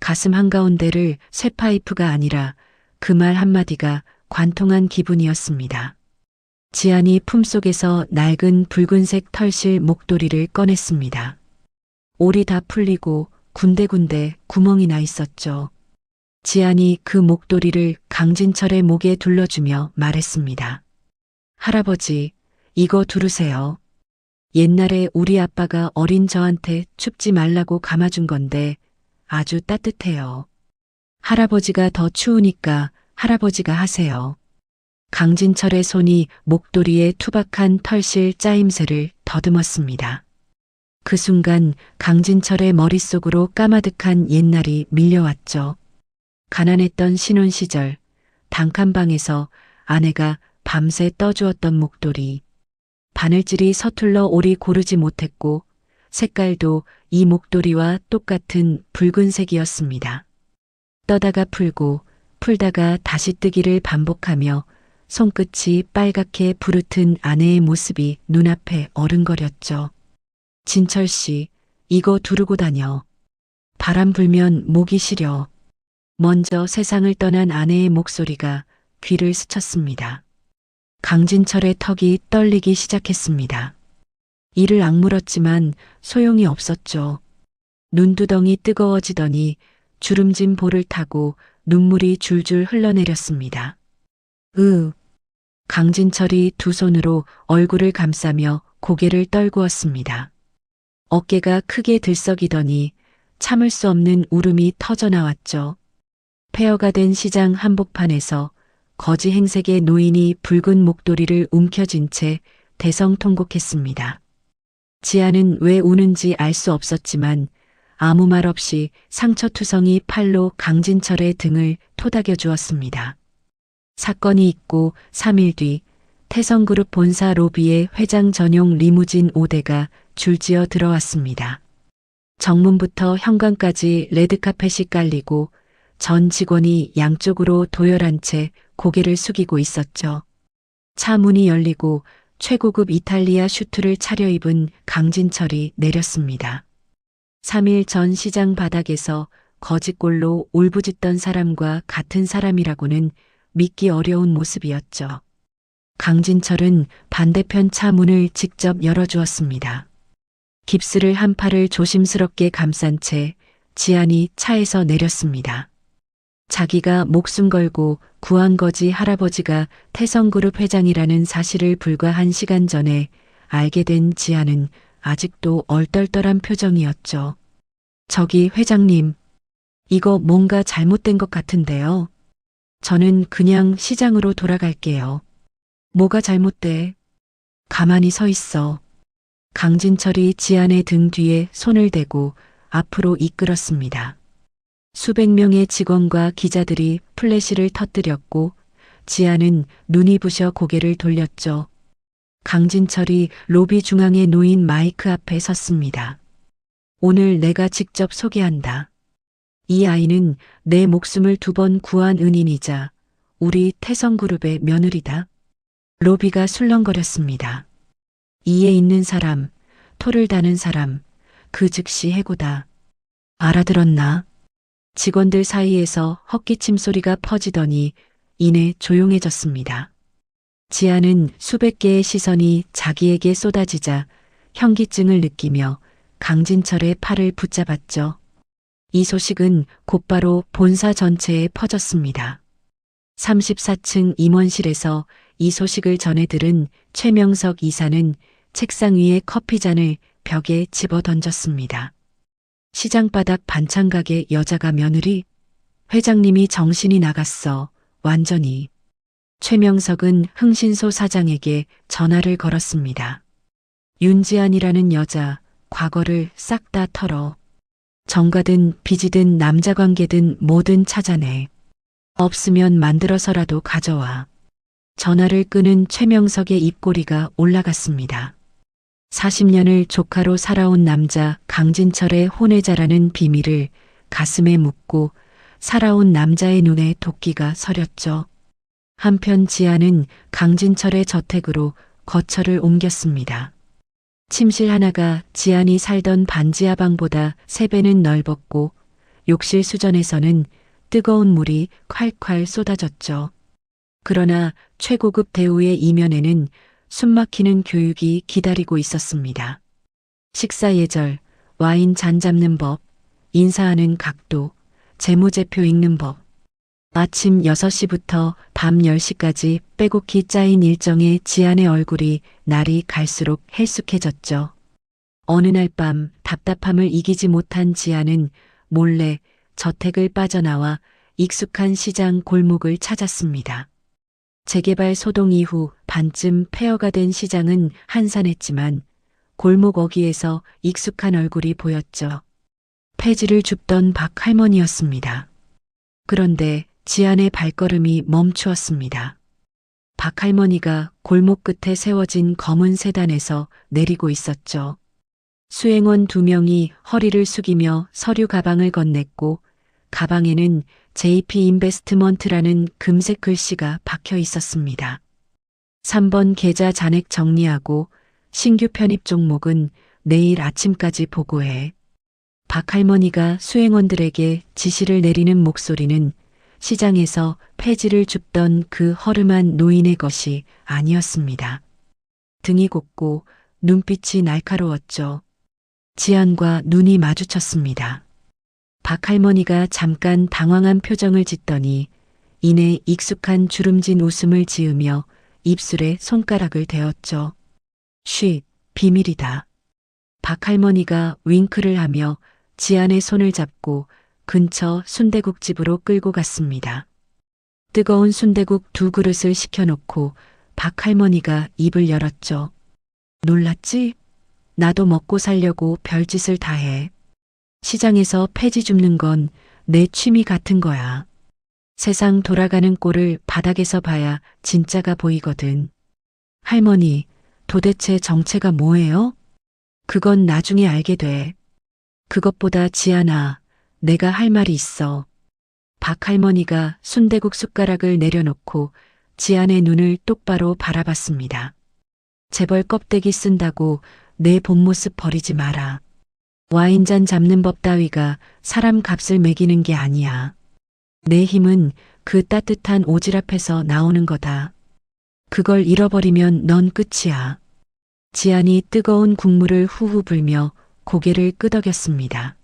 가슴 한가운데를 쇠파이프가 아니라 그 말 한마디가 관통한 기분이었습니다. 지안이 품속에서 낡은 붉은색 털실 목도리를 꺼냈습니다. 올이 다 풀리고 군데군데 구멍이 나 있었죠. 지안이 그 목도리를 강진철의 목에 둘러주며 말했습니다. 할아버지, 이거 두르세요. 옛날에 우리 아빠가 어린 저한테 춥지 말라고 감아준 건데 아주 따뜻해요. 할아버지가 더 추우니까 할아버지가 하세요. 강진철의 손이 목도리에 투박한 털실 짜임새를 더듬었습니다. 그 순간 강진철의 머릿속으로 까마득한 옛날이 밀려왔죠. 가난했던 신혼 시절 단칸방에서 아내가 밤새 떠주었던 목도리. 바늘질이 서툴러 오리 고르지 못했고 색깔도 이 목도리와 똑같은 붉은색이었습니다. 떠다가 풀고 풀다가 다시 뜨기를 반복하며 손끝이 빨갛게 부르튼 아내의 모습이 눈앞에 어른거렸죠. 진철 씨, 이거 두르고 다녀. 바람 불면 목이 시려. 먼저 세상을 떠난 아내의 목소리가 귀를 스쳤습니다. 강진철의 턱이 떨리기 시작했습니다. 이를 악물었지만 소용이 없었죠. 눈두덩이 뜨거워지더니 주름진 볼을 타고 눈물이 줄줄 흘러내렸습니다. 강진철이 두 손으로 얼굴을 감싸며 고개를 떨구었습니다. 어깨가 크게 들썩이더니 참을 수 없는 울음이 터져 나왔죠. 폐허가 된 시장 한복판에서 거지 행색의 노인이 붉은 목도리를 움켜쥔 채 대성통곡했습니다. 지아는 왜 우는지 알 수 없었지만 아무 말 없이 상처투성이 팔로 강진철의 등을 토닥여 주었습니다. 사건이 있고 3일 뒤 태성그룹 본사 로비에 회장 전용 리무진 5대가 줄지어 들어왔습니다. 정문부터 현관까지 레드카펫이 깔리고 전 직원이 양쪽으로 도열한 채 고개를 숙이고 있었죠. 차 문이 열리고 최고급 이탈리아 슈트를 차려입은 강진철이 내렸습니다. 3일 전 시장 바닥에서 거짓골로 울부짖던 사람과 같은 사람이라고는 믿기 어려운 모습이었죠. 강진철은 반대편 차 문을 직접 열어주었습니다. 깁스를 한 팔을 조심스럽게 감싼 채 지안이 차에서 내렸습니다. 자기가 목숨 걸고 구한 거지 할아버지가 태성그룹 회장이라는 사실을 불과 1시간 전에 알게 된 지안은 아직도 얼떨떨한 표정이었죠. 저기 회장님, 이거 뭔가 잘못된 것 같은데요. 저는 그냥 시장으로 돌아갈게요. 뭐가 잘못돼? 가만히 서 있어. 강진철이 지안의 등 뒤에 손을 대고 앞으로 이끌었습니다. 수백 명의 직원과 기자들이 플래시를 터뜨렸고 지안은 눈이 부셔 고개를 돌렸죠. 강진철이 로비 중앙에 놓인 마이크 앞에 섰습니다. 오늘 내가 직접 소개한다. 이 아이는 내 목숨을 2번 구한 은인이자 우리 태성그룹의 며느리다. 로비가 술렁거렸습니다. 이에 있는 사람, 토를 다는 사람, 그 즉시 해고다. 알아들었나? 직원들 사이에서 헛기침 소리가 퍼지더니 이내 조용해졌습니다. 지아는 수백 개의 시선이 자기에게 쏟아지자 현기증을 느끼며 강진철의 팔을 붙잡았죠. 이 소식은 곧바로 본사 전체에 퍼졌습니다. 34층 임원실에서 이 소식을 전해 들은 최명석 이사는 책상 위에 커피잔을 벽에 집어 던졌습니다. 시장바닥 반찬가게 여자가 며느리? 회장님이 정신이 나갔어. 완전히. 최명석은 흥신소 사장에게 전화를 걸었습니다. 윤지안이라는 여자, 과거를 싹 다 털어. 정가든 빚이든 남자관계든 뭐든 찾아내. 없으면 만들어서라도 가져와. 전화를 끄는 최명석의 입꼬리가 올라갔습니다. 40년을 조카로 살아온 남자 강진철의 혼외자라는 비밀을 가슴에 묻고 살아온 남자의 눈에 도끼가 서렸죠. 한편 지아는 강진철의 저택으로 거처를 옮겼습니다. 침실 하나가 지안이 살던 반지하 방보다 3배는 넓었고 욕실 수전에서는 뜨거운 물이 콸콸 쏟아졌죠. 그러나 최고급 대우의 이면에는 숨막히는 교육이 기다리고 있었습니다. 식사 예절, 와인 잔 잡는 법, 인사하는 각도, 재무제표 읽는 법. 아침 6시부터 밤 10시까지 빼곡히 짜인 일정에 지안의 얼굴이 날이 갈수록 헬쑥해졌죠. 어느 날 밤 답답함을 이기지 못한 지안은 몰래 저택을 빠져나와 익숙한 시장 골목을 찾았습니다. 재개발 소동 이후 반쯤 폐허가 된 시장은 한산했지만 골목 어귀에서 익숙한 얼굴이 보였죠. 폐지를 줍던 박 할머니였습니다. 그런데 지안의 발걸음이 멈추었습니다. 박 할머니가 골목 끝에 세워진 검은 세단에서 내리고 있었죠. 수행원 2명이 허리를 숙이며 서류 가방을 건넸고 가방에는 JP 인베스트먼트라는 금색 글씨가 박혀 있었습니다. 3번 계좌 잔액 정리하고 신규 편입 종목은 내일 아침까지 보고해. 박할머니가 수행원들에게 지시를 내리는 목소리는 시장에서 폐지를 줍던 그 허름한 노인의 것이 아니었습니다. 등이 곱고 눈빛이 날카로웠죠. 지안과 눈이 마주쳤습니다. 박할머니가 잠깐 당황한 표정을 짓더니 이내 익숙한 주름진 웃음을 지으며 입술에 손가락을 대었죠. 쉬, 비밀이다. 박할머니가 윙크를 하며 지안의 손을 잡고 근처 순대국집으로 끌고 갔습니다. 뜨거운 순대국 2그릇을 시켜놓고 박할머니가 입을 열었죠. 놀랐지? 나도 먹고 살려고 별짓을 다 해. 시장에서 폐지 줍는 건 내 취미 같은 거야. 세상 돌아가는 꼴을 바닥에서 봐야 진짜가 보이거든. 할머니, 도대체 정체가 뭐예요? 그건 나중에 알게 돼. 그것보다 지안아, 내가 할 말이 있어. 박할머니가 순대국 숟가락을 내려놓고 지안의 눈을 똑바로 바라봤습니다. 재벌 껍데기 쓴다고 내 본 모습 버리지 마라. 와인잔 잡는 법 따위가 사람 값을 매기는 게 아니야. 내 힘은 그 따뜻한 오지랖에서 나오는 거다. 그걸 잃어버리면 넌 끝이야. 지안이 뜨거운 국물을 후후 불며 고개를 끄덕였습니다.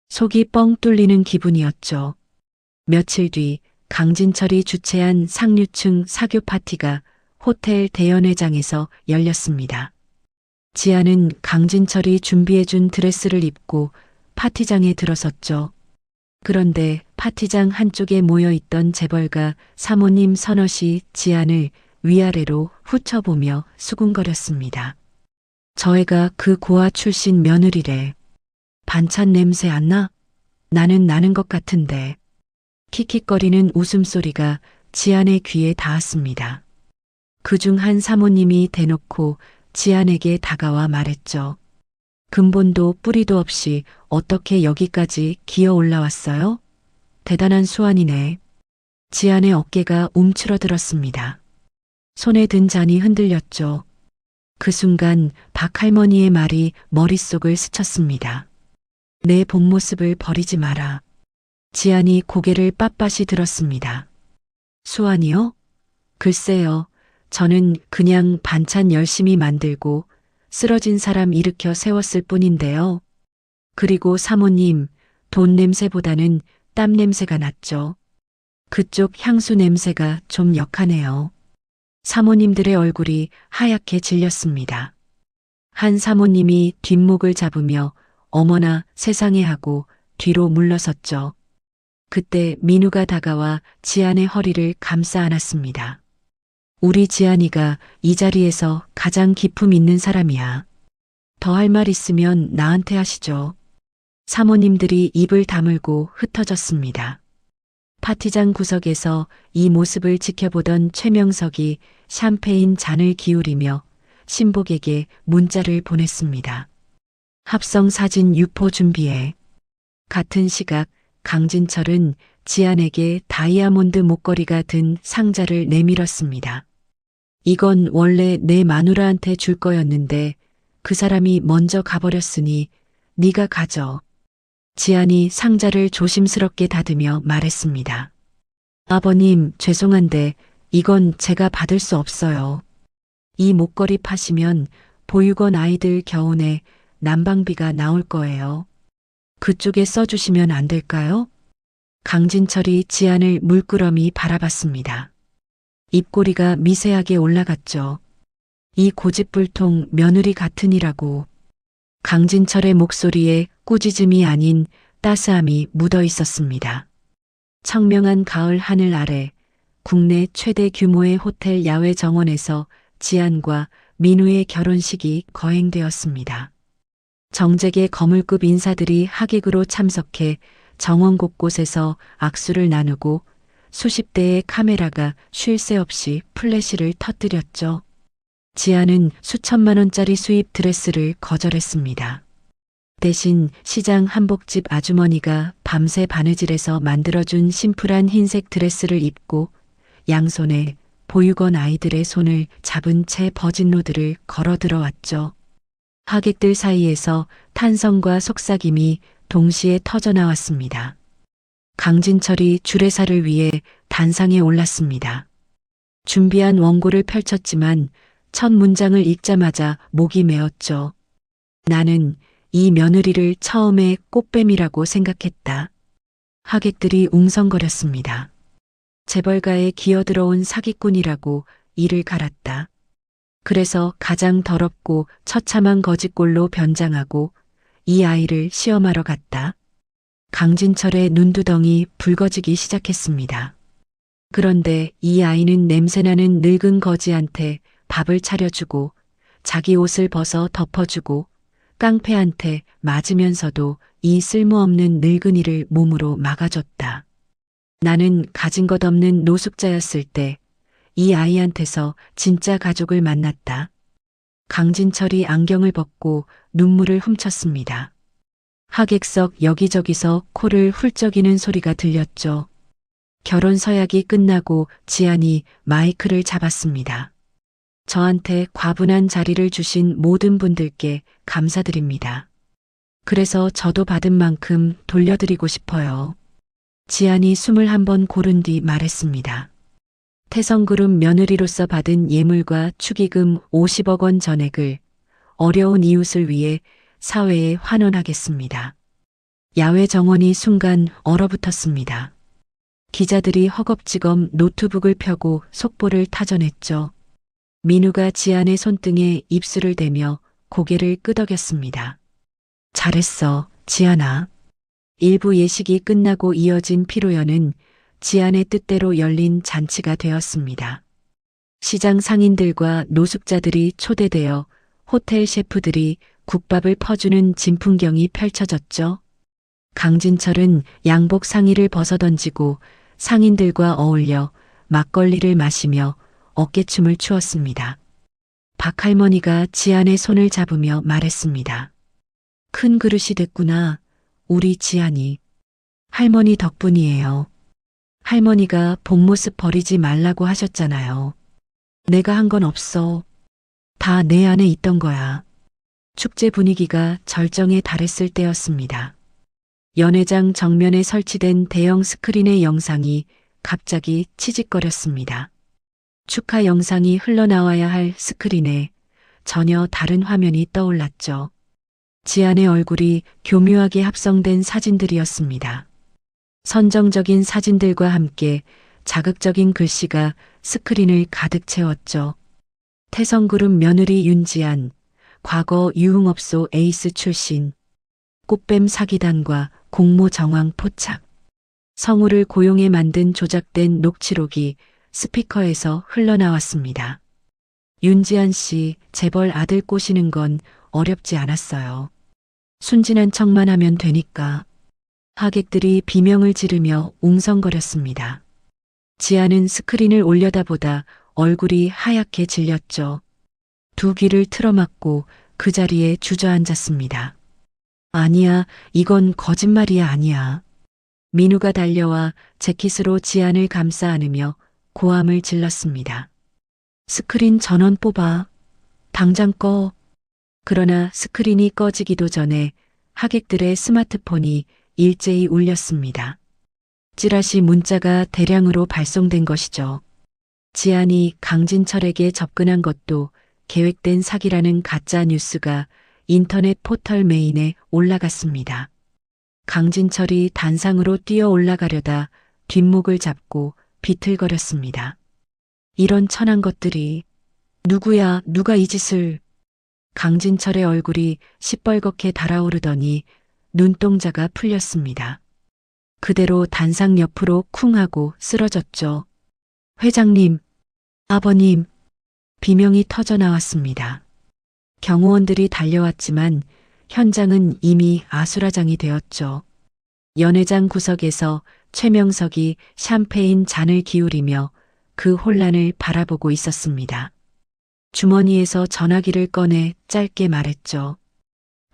속이 뻥 뚫리는 기분이었죠. 며칠 뒤 강진철이 주최한 상류층 사교 파티가 호텔 대연회장에서 열렸습니다. 지안은 강진철이 준비해준 드레스를 입고 파티장에 들어섰죠. 그런데 파티장 한쪽에 모여있던 재벌가 사모님 서너시 지안을 위아래로 훑어보며 수군거렸습니다. 저 애가 그 고아 출신 며느리래. 반찬 냄새 안 나? 나는 나는 것 같은데. 킥킥거리는 웃음소리가 지안의 귀에 닿았습니다. 그중 한 사모님이 대놓고 지안에게 다가와 말했죠. 근본도 뿌리도 없이 어떻게 여기까지 기어 올라왔어요? 대단한 수완이네. 지안의 어깨가 움츠러들었습니다. 손에 든 잔이 흔들렸죠. 그 순간 박할머니의 말이 머릿속을 스쳤습니다. 내 본 모습을 버리지 마라. 지안이 고개를 빳빳이 들었습니다. 수완이요? 글쎄요. 저는 그냥 반찬 열심히 만들고 쓰러진 사람 일으켜 세웠을 뿐인데요. 그리고 사모님, 돈 냄새보다는 땀 냄새가 났죠. 그쪽 향수 냄새가 좀 역하네요. 사모님들의 얼굴이 하얗게 질렸습니다. 한 사모님이 뒷목을 잡으며 어머나 세상에 하고 뒤로 물러섰죠. 그때 민우가 다가와 지안의 허리를 감싸 안았습니다. 우리 지안이가 이 자리에서 가장 기품 있는 사람이야. 더 할 말 있으면 나한테 하시죠. 사모님들이 입을 다물고 흩어졌습니다. 파티장 구석에서 이 모습을 지켜보던 최명석이 샴페인 잔을 기울이며 신복에게 문자를 보냈습니다. 합성 사진 유포 준비해. 같은 시각 강진철은 지안에게 다이아몬드 목걸이가 든 상자를 내밀었습니다. 이건 원래 내 마누라한테 줄 거였는데 그 사람이 먼저 가버렸으니 네가 가져. 지안이 상자를 조심스럽게 닫으며 말했습니다. 아버님, 죄송한데 이건 제가 받을 수 없어요. 이 목걸이 파시면 보육원 아이들 겨우내 난방비가 나올 거예요. 그쪽에 써주시면 안 될까요? 강진철이 지안을 물끄러미 바라봤습니다. 입꼬리가 미세하게 올라갔죠. 이 고집불통 며느리 같으니라고. 강진철의 목소리에 꾸짖음이 아닌 따스함이 묻어 있었습니다. 청명한 가을 하늘 아래 국내 최대 규모의 호텔 야외 정원에서 지안과 민우의 결혼식이 거행되었습니다. 정재계 거물급 인사들이 하객으로 참석해 정원 곳곳에서 악수를 나누고 수십 대의 카메라가 쉴 새 없이 플래시를 터뜨렸죠. 지안은 수천만 원짜리 수입 드레스를 거절했습니다. 대신 시장 한복집 아주머니가 밤새 바느질해서 만들어준 심플한 흰색 드레스를 입고 양손에 보육원 아이들의 손을 잡은 채 버진로드를 걸어 들어왔죠. 하객들 사이에서 탄성과 속삭임이 동시에 터져나왔습니다. 강진철이 주례사를 위해 단상에 올랐습니다. 준비한 원고를 펼쳤지만 첫 문장을 읽자마자 목이 메었죠. 나는 이 며느리를 처음에 꽃뱀이라고 생각했다. 하객들이 웅성거렸습니다. 재벌가에 기어들어온 사기꾼이라고 이를 갈았다. 그래서 가장 더럽고 처참한 거짓골로 변장하고 이 아이를 시험하러 갔다. 강진철의 눈두덩이 붉어지기 시작했습니다. 그런데 이 아이는 냄새나는 늙은 거지한테 밥을 차려주고 자기 옷을 벗어 덮어주고 깡패한테 맞으면서도 이 쓸모없는 늙은이를 몸으로 막아줬다. 나는 가진 것 없는 노숙자였을 때 이 아이한테서 진짜 가족을 만났다. 강진철이 안경을 벗고 눈물을 훔쳤습니다. 하객석 여기저기서 코를 훌쩍이는 소리가 들렸죠. 결혼 서약이 끝나고 지안이 마이크를 잡았습니다. 저한테 과분한 자리를 주신 모든 분들께 감사드립니다. 그래서 저도 받은 만큼 돌려드리고 싶어요. 지안이 숨을 한번 고른 뒤 말했습니다. 태성그룹 며느리로서 받은 예물과 축의금 50억 원 전액을 어려운 이웃을 위해 사회에 환원하겠습니다. 야외 정원이 순간 얼어붙었습니다. 기자들이 허겁지겁 노트북을 펴고 속보를 타전했죠. 민우가 지안의 손등에 입술을 대며 고개를 끄덕였습니다. 잘했어, 지안아. 일부 예식이 끝나고 이어진 피로연은 지안의 뜻대로 열린 잔치가 되었습니다. 시장 상인들과 노숙자들이 초대되어 호텔 셰프들이 국밥을 퍼주는 진풍경이 펼쳐졌죠. 강진철은 양복 상의를 벗어던지고 상인들과 어울려 막걸리를 마시며 어깨춤을 추었습니다. 박할머니가 지안의 손을 잡으며 말했습니다. 큰 그릇이 됐구나, 우리 지안이. 할머니 덕분이에요. 할머니가 본 모습 버리지 말라고 하셨잖아요. 내가 한 건 없어. 다 내 안에 있던 거야. 축제 분위기가 절정에 달했을 때였습니다. 연회장 정면에 설치된 대형 스크린의 영상이 갑자기 치직거렸습니다. 축하 영상이 흘러나와야 할 스크린에 전혀 다른 화면이 떠올랐죠. 지안의 얼굴이 교묘하게 합성된 사진들이었습니다. 선정적인 사진들과 함께 자극적인 글씨가 스크린을 가득 채웠죠. 태성그룹 며느리 윤지안, 과거 유흥업소 에이스 출신, 꽃뱀 사기단과 공모 정황 포착, 성우를 고용해 만든 조작된 녹취록이 스피커에서 흘러나왔습니다. 윤지안 씨 재벌 아들 꼬시는 건 어렵지 않았어요. 순진한 척만 하면 되니까. 하객들이 비명을 지르며 웅성거렸습니다. 지안은 스크린을 올려다보다 얼굴이 하얗게 질렸죠. 두 귀를 틀어막고 그 자리에 주저앉았습니다. 아니야, 이건 거짓말이야, 아니야. 민우가 달려와 재킷으로 지안을 감싸 안으며 고함을 질렀습니다. 스크린 전원 뽑아. 당장 꺼. 그러나 스크린이 꺼지기도 전에 하객들의 스마트폰이 일제히 울렸습니다. 찌라시 문자가 대량으로 발송된 것이죠. 지안이 강진철에게 접근한 것도 계획된 사기라는 가짜 뉴스가 인터넷 포털 메인에 올라갔습니다. 강진철이 단상으로 뛰어 올라가려다 뒷목을 잡고 비틀거렸습니다. 이런 천한 것들이. 누구야, 누가 이 짓을. 강진철의 얼굴이 시뻘겋게 달아오르더니 눈동자가 풀렸습니다. 그대로 단상 옆으로 쿵 하고 쓰러졌죠. 회장님, 아버님, 비명이 터져 나왔습니다. 경호원들이 달려왔지만 현장은 이미 아수라장이 되었죠. 연회장 구석에서 최명석이 샴페인 잔을 기울이며 그 혼란을 바라보고 있었습니다. 주머니에서 전화기를 꺼내 짧게 말했죠.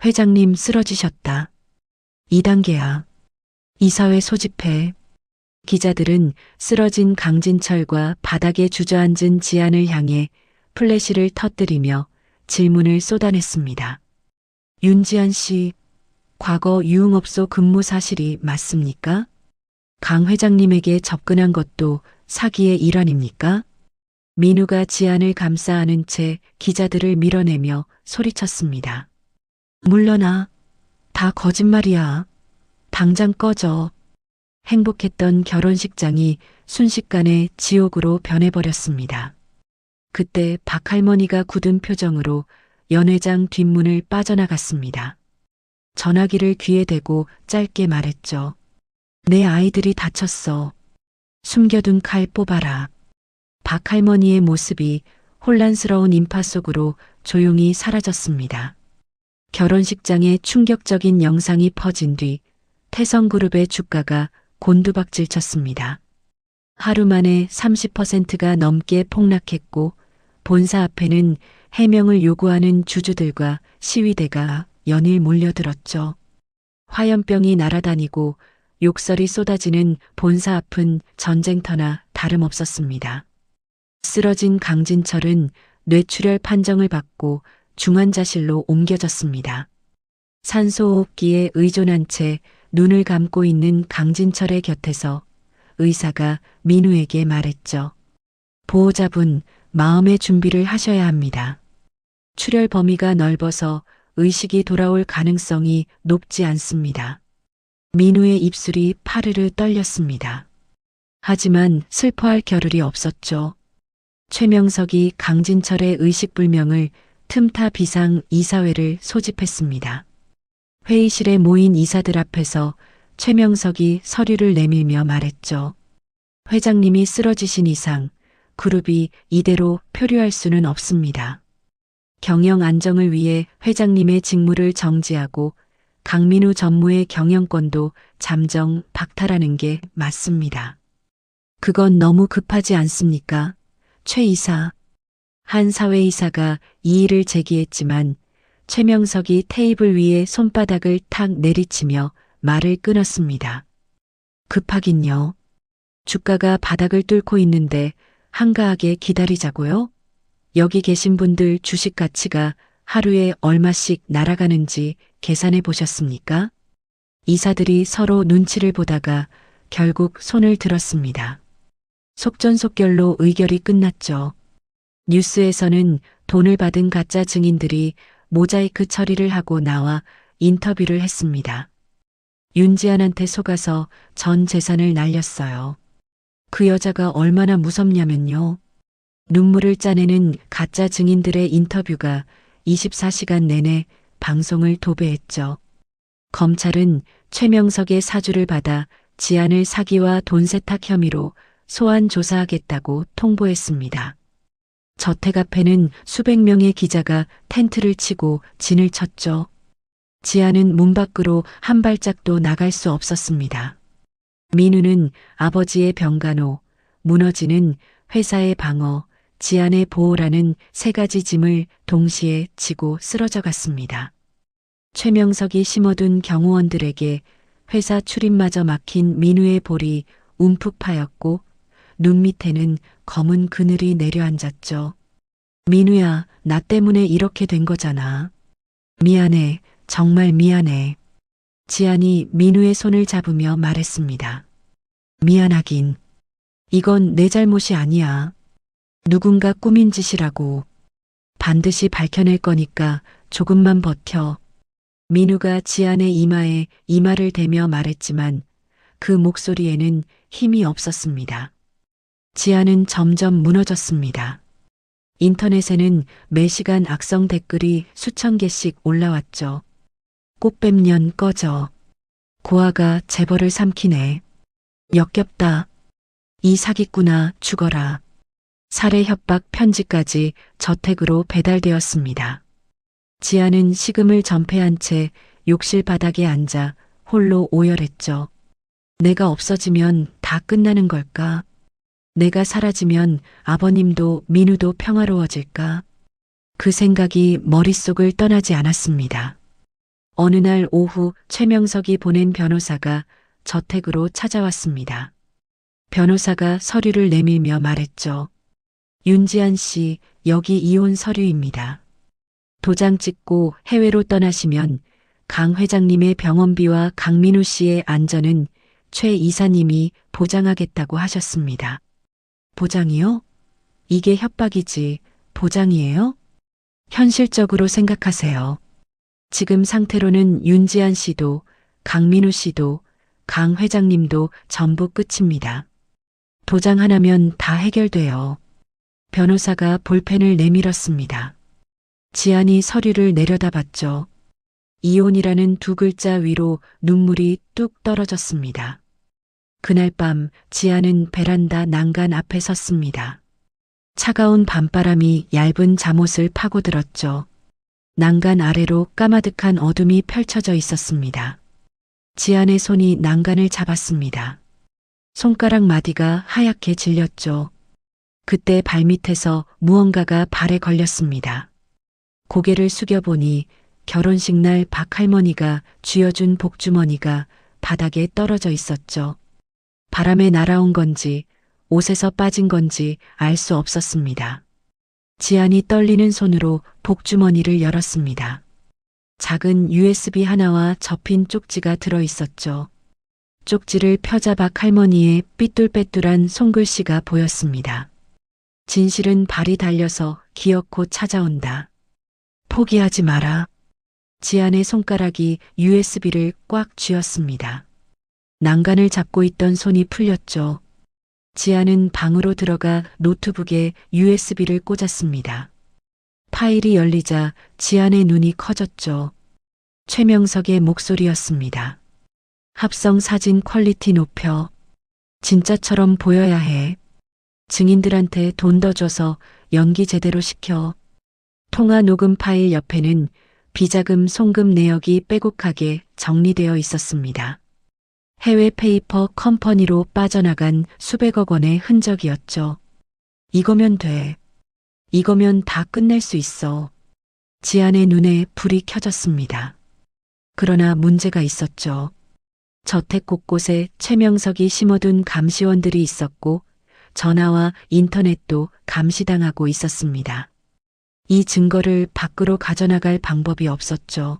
회장님 쓰러지셨다. 2단계야. 이사회 소집해. 기자들은 쓰러진 강진철과 바닥에 주저앉은 지안을 향해 플래시를 터뜨리며 질문을 쏟아냈습니다. 윤지안 씨, 과거 유흥업소 근무 사실이 맞습니까? 강 회장님에게 접근한 것도 사기의 일환입니까? 민우가 지안을 감싸 안은 채 기자들을 밀어내며 소리쳤습니다. 물러나. 다 거짓말이야. 당장 꺼져. 행복했던 결혼식장이 순식간에 지옥으로 변해버렸습니다. 그때 박할머니가 굳은 표정으로 연회장 뒷문을 빠져나갔습니다. 전화기를 귀에 대고 짧게 말했죠. 내 아이들이 다쳤어. 숨겨둔 칼 뽑아라. 박할머니의 모습이 혼란스러운 인파 속으로 조용히 사라졌습니다. 결혼식장에 충격적인 영상이 퍼진 뒤 태성그룹의 주가가 곤두박질 쳤습니다. 하루 만에 30%가 넘게 폭락했고 본사 앞에는 해명을 요구하는 주주들과 시위대가 연일 몰려들었죠. 화염병이 날아다니고 욕설이 쏟아지는 본사 앞은 전쟁터나 다름없었습니다. 쓰러진 강진철은 뇌출혈 판정을 받고 중환자실로 옮겨졌습니다. 산소호흡기에 의존한 채 눈을 감고 있는 강진철의 곁에서 의사가 민우에게 말했죠. 보호자분, 마음의 준비를 하셔야 합니다. 출혈 범위가 넓어서 의식이 돌아올 가능성이 높지 않습니다. 민우의 입술이 파르르 떨렸습니다. 하지만 슬퍼할 겨를이 없었죠. 최명석이 강진철의 의식불명을 틈타 비상 이사회를 소집했습니다. 회의실에 모인 이사들 앞에서 최명석이 서류를 내밀며 말했죠. 회장님이 쓰러지신 이상 그룹이 이대로 표류할 수는 없습니다. 경영 안정을 위해 회장님의 직무를 정지하고 강민우 전무의 경영권도 잠정 박탈하는 게 맞습니다. 그건 너무 급하지 않습니까? 최 이사. 한 사회이사가 이의를 제기했지만 최명석이 테이블 위에 손바닥을 탁 내리치며 말을 끊었습니다. 급하긴요. 주가가 바닥을 뚫고 있는데 한가하게 기다리자고요? 여기 계신 분들 주식 가치가 하루에 얼마씩 날아가는지 계산해 보셨습니까? 이사들이 서로 눈치를 보다가 결국 손을 들었습니다. 속전속결로 의결이 끝났죠. 뉴스에서는 돈을 받은 가짜 증인들이 모자이크 처리를 하고 나와 인터뷰를 했습니다. 윤지안한테 속아서 전 재산을 날렸어요. 그 여자가 얼마나 무섭냐면요. 눈물을 짜내는 가짜 증인들의 인터뷰가 24시간 내내 방송을 도배했죠. 검찰은 최명석의 사주를 받아 지안을 사기와 돈 세탁 혐의로 소환 조사하겠다고 통보했습니다. 저택 앞에는 수백 명의 기자가 텐트를 치고 진을 쳤죠. 지안은 문 밖으로 한 발짝도 나갈 수 없었습니다. 민우는 아버지의 병간호, 무너지는 회사의 방어, 지안의 보호라는 세 가지 짐을 동시에 지고 쓰러져 갔습니다. 최명석이 심어둔 경호원들에게 회사 출입마저 막힌 민우의 볼이 움푹 파였고 눈 밑에는 검은 그늘이 내려앉았죠. 민우야, 나 때문에 이렇게 된 거잖아. 미안해, 정말 미안해. 지안이 민우의 손을 잡으며 말했습니다. 미안하긴. 이건 내 잘못이 아니야. 누군가 꾸민 짓이라고. 반드시 밝혀낼 거니까 조금만 버텨. 민우가 지안의 이마에 이마를 대며 말했지만 그 목소리에는 힘이 없었습니다. 지안은 점점 무너졌습니다. 인터넷에는 매시간 악성 댓글이 수천 개씩 올라왔죠. 꽃뱀년 꺼져. 고아가 재벌을 삼키네. 역겹다. 이 사기꾼아 죽어라. 살해 협박 편지까지 저택으로 배달되었습니다. 지아는 식음을 전폐한 채 욕실 바닥에 앉아 홀로 오열했죠. 내가 없어지면 다 끝나는 걸까? 내가 사라지면 아버님도 민우도 평화로워질까? 그 생각이 머릿속을 떠나지 않았습니다. 어느 날 오후 최명석이 보낸 변호사가 저택으로 찾아왔습니다. 변호사가 서류를 내밀며 말했죠. 윤지안 씨, 여기 이혼 서류입니다. 도장 찍고 해외로 떠나시면 강 회장님의 병원비와 강민우 씨의 안전은 최 이사님이 보장하겠다고 하셨습니다. 보장이요? 이게 협박이지, 보장이에요? 현실적으로 생각하세요. 지금 상태로는 윤지한 씨도, 강민우 씨도, 강 회장님도 전부 끝입니다. 도장 하나면 다 해결돼요. 변호사가 볼펜을 내밀었습니다. 지안이 서류를 내려다봤죠. 이혼이라는 두 글자 위로 눈물이 뚝 떨어졌습니다. 그날 밤 지안은 베란다 난간 앞에 섰습니다. 차가운 밤바람이 얇은 잠옷을 파고들었죠. 난간 아래로 까마득한 어둠이 펼쳐져 있었습니다. 지안의 손이 난간을 잡았습니다. 손가락 마디가 하얗게 질렸죠. 그때 발밑에서 무언가가 발에 걸렸습니다. 고개를 숙여보니 결혼식 날 박할머니가 쥐어준 복주머니가 바닥에 떨어져 있었죠. 바람에 날아온 건지 옷에서 빠진 건지 알 수 없었습니다. 지안이 떨리는 손으로 복주머니를 열었습니다. 작은 USB 하나와 접힌 쪽지가 들어 있었죠. 쪽지를 펴자 박할머니의 삐뚤빼뚤한 손글씨가 보였습니다. 진실은 발이 달려서 기어코 찾아온다. 포기하지 마라. 지안의 손가락이 USB를 꽉 쥐었습니다. 난간을 잡고 있던 손이 풀렸죠. 지안은 방으로 들어가 노트북에 USB를 꽂았습니다. 파일이 열리자 지안의 눈이 커졌죠. 최명석의 목소리였습니다. 합성 사진 퀄리티 높여. 진짜처럼 보여야 해. 증인들한테 돈 더 줘서 연기 제대로 시켜. 통화 녹음 파일 옆에는 비자금 송금 내역이 빼곡하게 정리되어 있었습니다. 해외 페이퍼 컴퍼니로 빠져나간 수백억 원의 흔적이었죠. 이거면 돼. 이거면 다 끝낼 수 있어. 지안의 눈에 불이 켜졌습니다. 그러나 문제가 있었죠. 저택 곳곳에 최명석이 심어둔 감시원들이 있었고 전화와 인터넷도 감시당하고 있었습니다. 이 증거를 밖으로 가져나갈 방법이 없었죠.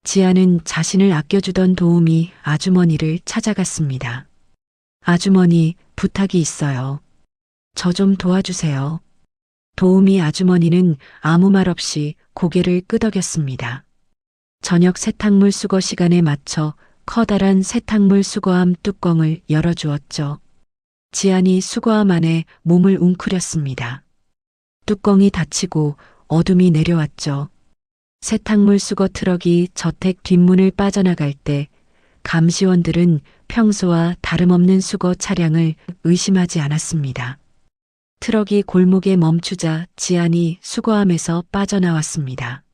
지안은 자신을 아껴주던 도우미 아주머니를 찾아갔습니다. 아주머니, 부탁이 있어요. 저 좀 도와주세요. 도우미 아주머니는 아무 말 없이 고개를 끄덕였습니다. 저녁 세탁물 수거 시간에 맞춰 커다란 세탁물 수거함 뚜껑을 열어주었죠. 지안이 수거함 안에 몸을 웅크렸습니다. 뚜껑이 닫히고 어둠이 내려왔죠. 세탁물 수거 트럭이 저택 뒷문을 빠져나갈 때 감시원들은 평소와 다름없는 수거 차량을 의심하지 않았습니다. 트럭이 골목에 멈추자 지안이 수거함에서 빠져나왔습니다.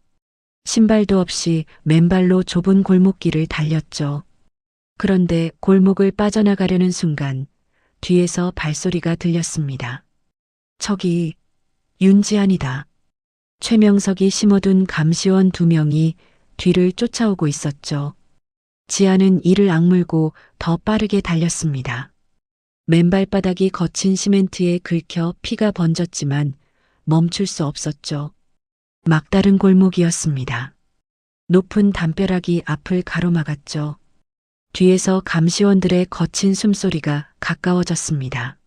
신발도 없이 맨발로 좁은 골목길을 달렸죠. 그런데 골목을 빠져나가려는 순간 뒤에서 발소리가 들렸습니다. 저기 윤지안이다. 최명석이 심어둔 감시원 2명이 뒤를 쫓아오고 있었죠. 지안은 이를 악물고 더 빠르게 달렸습니다. 맨발바닥이 거친 시멘트에 긁혀 피가 번졌지만 멈출 수 없었죠. 막다른 골목이었습니다. 높은 담벼락이 앞을 가로막았죠. 뒤에서 감시원들의 거친 숨소리가 가까워졌습니다.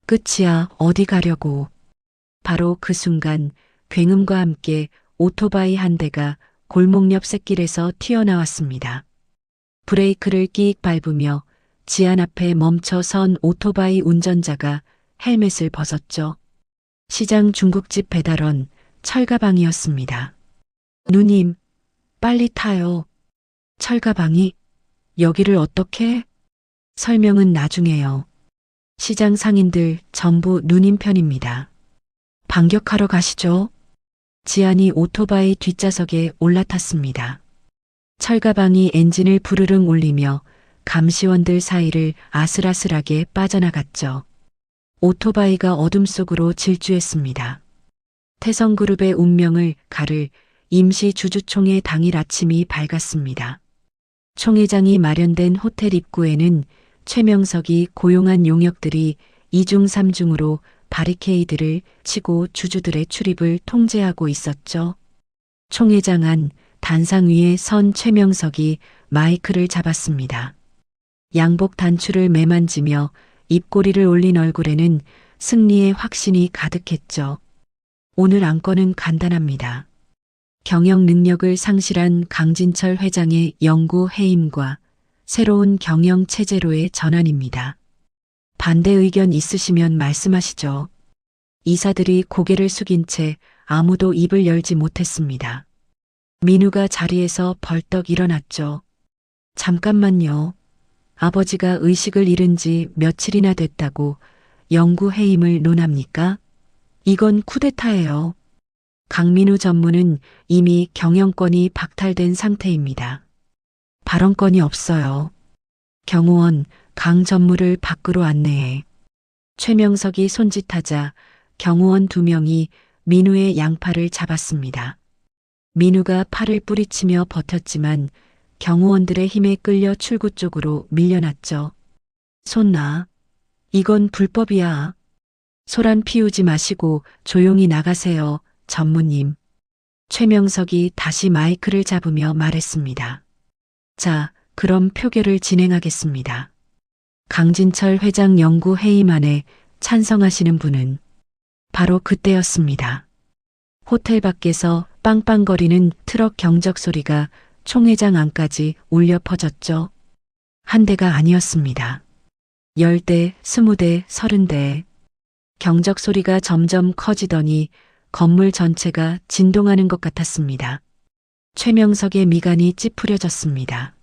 끝이야, 어디 가려고. 바로 그 순간 굉음과 함께 오토바이 한 대가 골목 옆 샛길에서 튀어나왔습니다. 브레이크를 끼익 밟으며 지안 앞에 멈춰 선 오토바이 운전자가 헬멧을 벗었죠. 시장 중국집 배달원 철가방이었습니다. 누님, 빨리 타요. 철가방이? 여기를 어떻게? 설명은 나중에요. 시장 상인들 전부 누님 편입니다. 반격하러 가시죠. 지안이 오토바이 뒷좌석에 올라탔습니다. 철가방이 엔진을 부르릉 올리며 감시원들 사이를 아슬아슬하게 빠져나갔죠. 오토바이가 어둠 속으로 질주했습니다. 태성그룹의 운명을 가를 임시 주주총회 당일 아침이 밝았습니다. 총회장이 마련된 호텔 입구에는 최명석이 고용한 용역들이 2중 3중으로 바리케이드를 치고 주주들의 출입을 통제하고 있었죠. 총회장 안 단상 위에 선 최명석이 마이크를 잡았습니다. 양복 단추를 매만지며 입꼬리를 올린 얼굴에는 승리의 확신이 가득했죠. 오늘 안건은 간단합니다. 경영 능력을 상실한 강진철 회장의 영구 해임과 새로운 경영 체제로의 전환입니다. 반대 의견 있으시면 말씀하시죠. 이사들이 고개를 숙인 채 아무도 입을 열지 못했습니다. 민우가 자리에서 벌떡 일어났죠. 잠깐만요. 아버지가 의식을 잃은 지 며칠이나 됐다고 영구 해임을 논합니까? 이건 쿠데타예요. 강민우 전무는 이미 경영권이 박탈된 상태입니다. 발언권이 없어요. 경호원 강 전무를 밖으로 안내해. 최명석이 손짓하자 경호원 2명이 민우의 양팔을 잡았습니다. 민우가 팔을 뿌리치며 버텼지만 경호원들의 힘에 끌려 출구 쪽으로 밀려났죠. 손 놔. 이건 불법이야. 소란 피우지 마시고 조용히 나가세요, 전무님. 최명석이 다시 마이크를 잡으며 말했습니다. 자, 그럼 표결을 진행하겠습니다. 강진철 회장 영구 해임안에 찬성하시는 분은 바로 그때였습니다. 호텔 밖에서 빵빵거리는 트럭 경적 소리가 총회장 안까지 울려 퍼졌죠. 한 대가 아니었습니다. 10대, 20대, 30대. 경적 소리가 점점 커지더니 건물 전체가 진동하는 것 같았습니다. 최명석의 미간이 찌푸려졌습니다.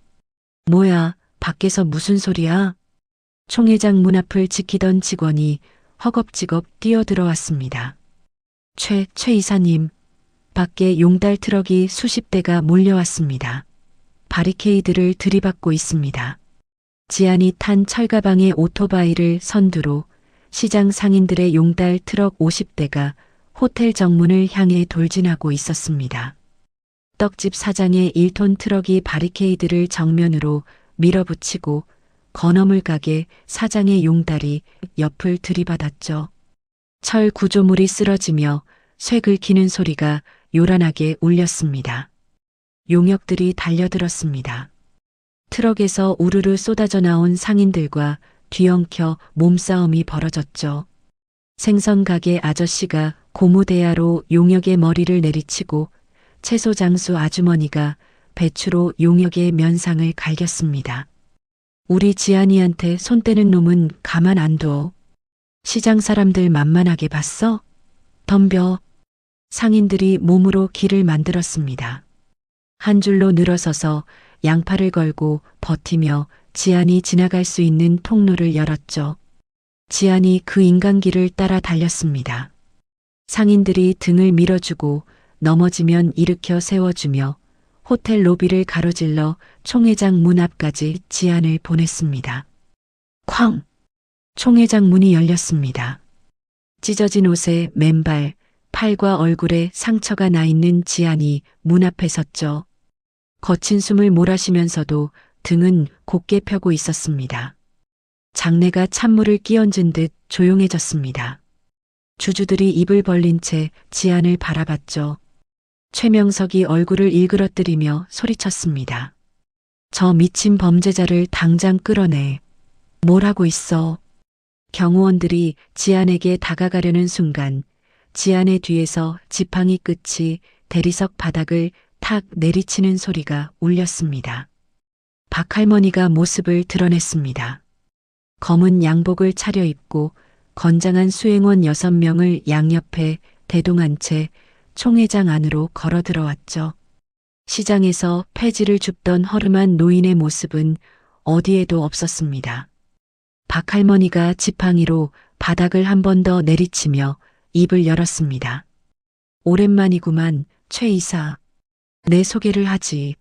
뭐야, 밖에서 무슨 소리야? 총회장 문 앞을 지키던 직원이 허겁지겁 뛰어들어왔습니다. 최 이사님, 밖에 용달 트럭이 수십 대가 몰려왔습니다. 바리케이드를 들이받고 있습니다. 지안이 탄 철가방의 오토바이를 선두로 시장 상인들의 용달 트럭 50대가 호텔 정문을 향해 돌진하고 있었습니다. 떡집 사장의 1톤 트럭이 바리케이드를 정면으로 밀어붙이고 건어물 가게 사장의 용달이 옆을 들이받았죠. 철 구조물이 쓰러지며 쇠 긁히는 소리가 요란하게 울렸습니다. 용역들이 달려들었습니다. 트럭에서 우르르 쏟아져 나온 상인들과 뒤엉켜 몸싸움이 벌어졌죠. 생선 가게 아저씨가 고무대야로 용역의 머리를 내리치고 채소 장수 아주머니가 배추로 용역의 면상을 갈겼습니다. 우리 지안이한테 손 떼는 놈은 가만 안 둬. 시장 사람들 만만하게 봤어? 덤벼. 상인들이 몸으로 길을 만들었습니다. 한 줄로 늘어서서 양팔을 걸고 버티며 지안이 지나갈 수 있는 통로를 열었죠. 지안이 그 인간길을 따라 달렸습니다. 상인들이 등을 밀어주고 넘어지면 일으켜 세워주며 호텔 로비를 가로질러 총회장 문 앞까지 지안을 보냈습니다. 쾅! 총회장 문이 열렸습니다. 찢어진 옷에 맨발, 팔과 얼굴에 상처가 나 있는 지안이 문 앞에 섰죠. 거친 숨을 몰아쉬면서도 등은 곧게 펴고 있었습니다. 장내가 찬물을 끼얹은 듯 조용해졌습니다. 주주들이 입을 벌린 채 지안을 바라봤죠. 최명석이 얼굴을 일그러뜨리며 소리쳤습니다. 저 미친 범죄자를 당장 끌어내. 뭘 하고 있어? 경호원들이 지안에게 다가가려는 순간 지안의 뒤에서 지팡이 끝이 대리석 바닥을 탁 내리치는 소리가 울렸습니다. 박할머니가 모습을 드러냈습니다. 검은 양복을 차려입고 건장한 수행원 6명을 양옆에 대동한 채 총회장 안으로 걸어 들어왔죠. 시장에서 폐지를 줍던 허름한 노인의 모습은 어디에도 없었습니다. 박할머니가 지팡이로 바닥을 한 번 더 내리치며 입을 열었습니다. 오랜만이구만, 최 이사. 내 소개를 하지.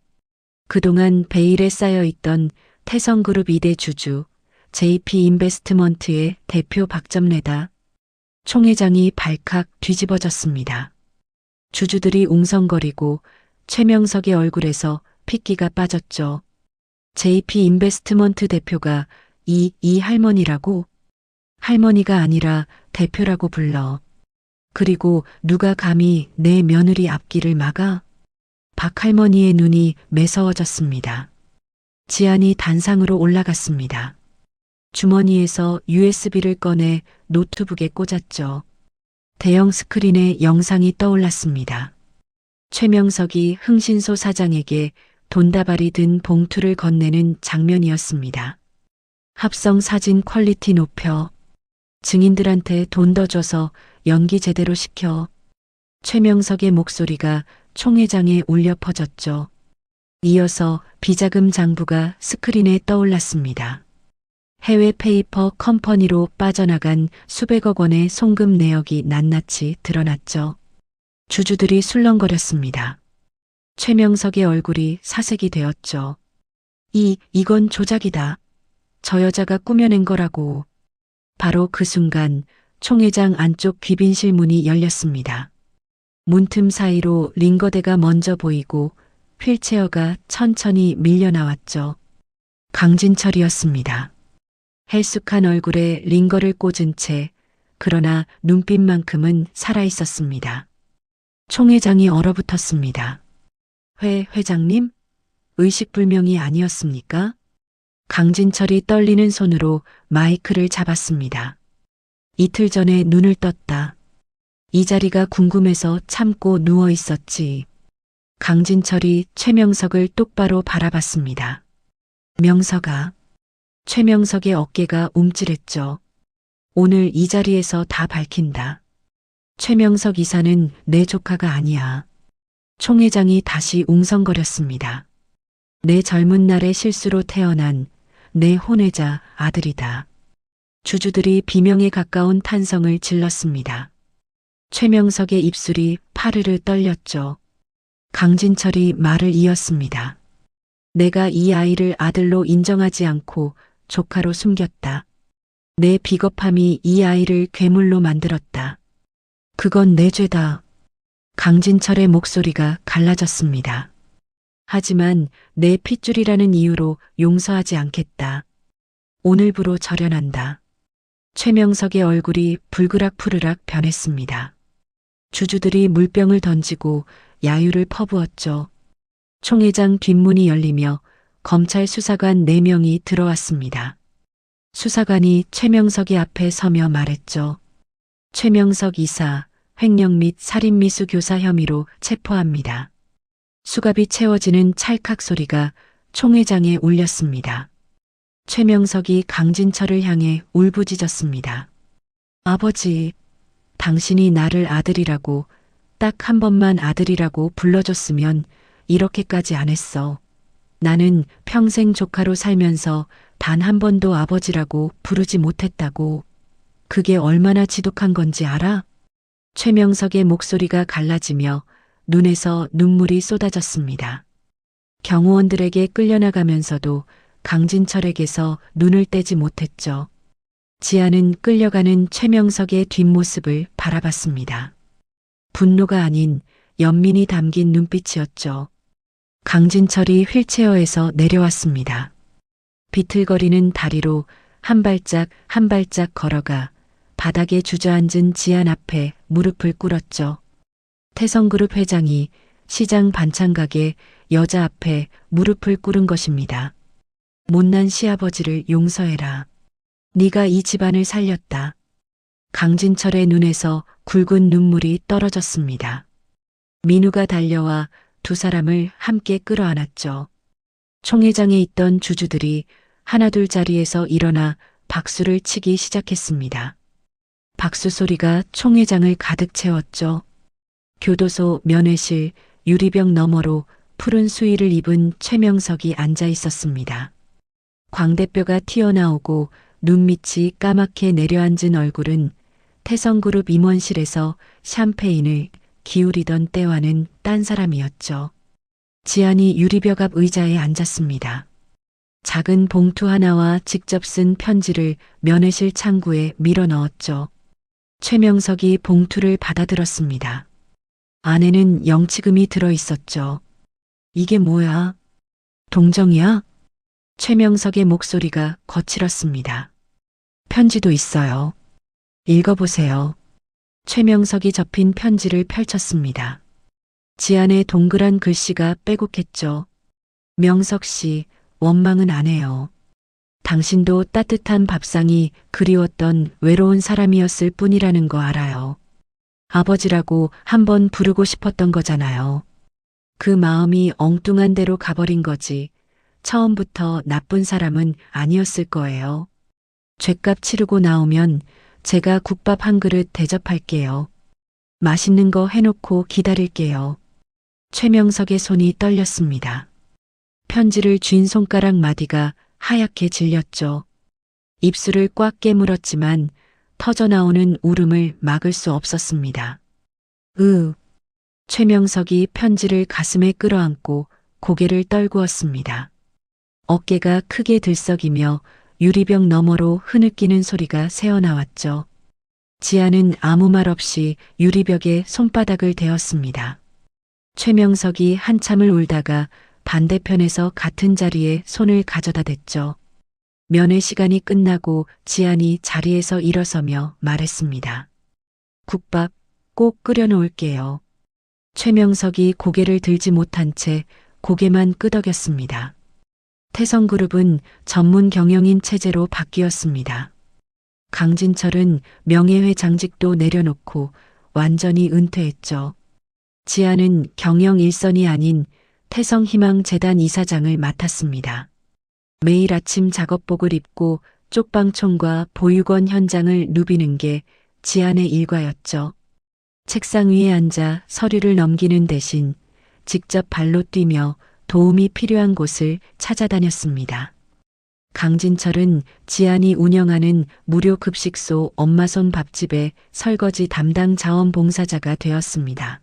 그동안 베일에 쌓여있던 태성그룹 2대 주주 JP인베스트먼트의 대표 박점래다. 총회장이 발칵 뒤집어졌습니다. 주주들이 웅성거리고 최명석의 얼굴에서 핏기가 빠졌죠. JP인베스트먼트 대표가 이 할머니라고? 할머니가 아니라 대표라고 불러. 그리고 누가 감히 내 며느리 앞길을 막아? 박할머니의 눈이 매서워졌습니다. 지안이 단상으로 올라갔습니다. 주머니에서 USB를 꺼내 노트북에 꽂았죠. 대형 스크린에 영상이 떠올랐습니다. 최명석이 흥신소 사장에게 돈다발이 든 봉투를 건네는 장면이었습니다. 합성 사진 퀄리티 높여, 증인들한테 돈 더 줘서 연기 제대로 시켜. 최명석의 목소리가 총회장에 울려 퍼졌죠. 이어서 비자금 장부가 스크린에 떠올랐습니다. 해외 페이퍼 컴퍼니로 빠져나간 수백억 원의 송금 내역이 낱낱이 드러났죠. 주주들이 술렁거렸습니다. 최명석의 얼굴이 사색이 되었죠. 이건 조작이다. 저 여자가 꾸며낸 거라고. 바로 그 순간 총회장 안쪽 귀빈실 문이 열렸습니다. 문틈 사이로 링거대가 먼저 보이고 휠체어가 천천히 밀려 나왔죠. 강진철이었습니다. 헬쑥한 얼굴에 링거를 꽂은 채 그러나 눈빛만큼은 살아있었습니다. 총회장이 얼어붙었습니다. 회장님? 의식불명이 아니었습니까? 강진철이 떨리는 손으로 마이크를 잡았습니다. 이틀 전에 눈을 떴다. 이 자리가 궁금해서 참고 누워 있었지. 강진철이 최명석을 똑바로 바라봤습니다. 명석아. 최명석의 어깨가 움찔했죠. 오늘 이 자리에서 다 밝힌다. 최명석 이사는 내 조카가 아니야. 총회장이 다시 웅성거렸습니다. 내 젊은 날의 실수로 태어난 내 혼외자 아들이다. 주주들이 비명에 가까운 탄성을 질렀습니다. 최명석의 입술이 파르르 떨렸죠. 강진철이 말을 이었습니다. 내가 이 아이를 아들로 인정하지 않고 조카로 숨겼다. 내 비겁함이 이 아이를 괴물로 만들었다. 그건 내 죄다. 강진철의 목소리가 갈라졌습니다. 하지만 내 핏줄이라는 이유로 용서하지 않겠다. 오늘부로 절연한다. 최명석의 얼굴이 불그락푸르락 변했습니다. 주주들이 물병을 던지고 야유를 퍼부었죠. 총회장 뒷문이 열리며 검찰 수사관 4명이 들어왔습니다. 수사관이 최명석의 앞에 서며 말했죠. 최명석 이사, 횡령 및 살인미수 교사 혐의로 체포합니다. 수갑이 채워지는 찰칵 소리가 총회장에 울렸습니다. 최명석이 강진철을 향해 울부짖었습니다. 아버지, 당신이 나를 아들이라고, 딱 한 번만 아들이라고 불러줬으면 이렇게까지 안 했어. 나는 평생 조카로 살면서 단 한 번도 아버지라고 부르지 못했다고. 그게 얼마나 지독한 건지 알아? 최명석의 목소리가 갈라지며 눈에서 눈물이 쏟아졌습니다. 경호원들에게 끌려나가면서도 강진철에게서 눈을 떼지 못했죠. 지아는 끌려가는 최명석의 뒷모습을 바라봤습니다. 분노가 아닌 연민이 담긴 눈빛이었죠. 강진철이 휠체어에서 내려왔습니다. 비틀거리는 다리로 한 발짝 한 발짝 걸어가 바닥에 주저앉은 지안 앞에 무릎을 꿇었죠. 태성그룹 회장이 시장 반찬가게 여자 앞에 무릎을 꿇은 것입니다. 못난 시아버지를 용서해라. 네가 이 집안을 살렸다. 강진철의 눈에서 굵은 눈물이 떨어졌습니다. 민우가 달려와 두 사람을 함께 끌어안았죠. 총회장에 있던 주주들이 하나둘 자리에서 일어나 박수를 치기 시작했습니다. 박수 소리가 총회장을 가득 채웠죠. 교도소 면회실 유리병 너머로 푸른 수의를 입은 최명석이 앉아 있었습니다. 광대뼈가 튀어나오고 눈밑이 까맣게 내려앉은 얼굴은 태성그룹 임원실에서 샴페인을 기울이던 때와는 딴 사람이었죠. 지안이 유리벽 앞 의자에 앉았습니다. 작은 봉투 하나와 직접 쓴 편지를 면회실 창구에 밀어 넣었죠. 최명석이 봉투를 받아들었습니다. 안에는 영치금이 들어 있었죠. 이게 뭐야? 동정이야? 최명석의 목소리가 거칠었습니다. 편지도 있어요. 읽어보세요. 최명석이 접힌 편지를 펼쳤습니다. 지안의 동그란 글씨가 빼곡했죠. 명석 씨, 원망은 안 해요. 당신도 따뜻한 밥상이 그리웠던 외로운 사람이었을 뿐이라는 거 알아요. 아버지라고 한번 부르고 싶었던 거잖아요. 그 마음이 엉뚱한 데로 가버린 거지. 처음부터 나쁜 사람은 아니었을 거예요. 죗값 치르고 나오면 제가 국밥 한 그릇 대접할게요. 맛있는 거 해놓고 기다릴게요. 최명석의 손이 떨렸습니다. 편지를 쥔 손가락 마디가 하얗게 질렸죠. 입술을 꽉 깨물었지만 터져나오는 울음을 막을 수 없었습니다. 최명석이 편지를 가슴에 끌어안고 고개를 떨구었습니다. 어깨가 크게 들썩이며 유리병 너머로 흐느끼는 소리가 새어나왔죠. 지아는 아무 말 없이 유리벽에 손바닥을 대었습니다. 최명석이 한참을 울다가 반대편에서 같은 자리에 손을 가져다 댔죠. 면회 시간이 끝나고 지안이 자리에서 일어서며 말했습니다. 국밥 꼭 끓여 놓을게요. 최명석이 고개를 들지 못한 채 고개만 끄덕였습니다. 태성그룹은 전문 경영인 체제로 바뀌었습니다. 강진철은 명예회장직도 내려놓고 완전히 은퇴했죠. 지아는 경영 일선이 아닌 태성희망재단 이사장을 맡았습니다. 매일 아침 작업복을 입고 쪽방촌과 보육원 현장을 누비는 게 지안의 일과였죠. 책상 위에 앉아 서류를 넘기는 대신 직접 발로 뛰며 도움이 필요한 곳을 찾아다녔습니다. 강진철은 지안이 운영하는 무료 급식소 엄마손 밥집의 설거지 담당 자원봉사자가 되었습니다.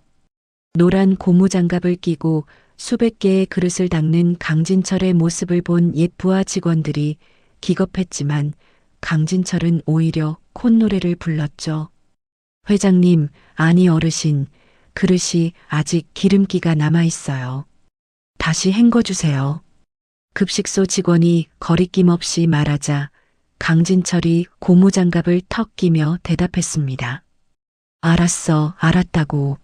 노란 고무장갑을 끼고 수백 개의 그릇을 닦는 강진철의 모습을 본 옛 부하 직원들이 기겁했지만 강진철은 오히려 콧노래를 불렀죠. 회장님, 아니 어르신, 그릇이 아직 기름기가 남아있어요. 다시 헹궈주세요. 급식소 직원이 거리낌 없이 말하자 강진철이 고무장갑을 턱 끼며 대답했습니다. 알았어, 알았다고.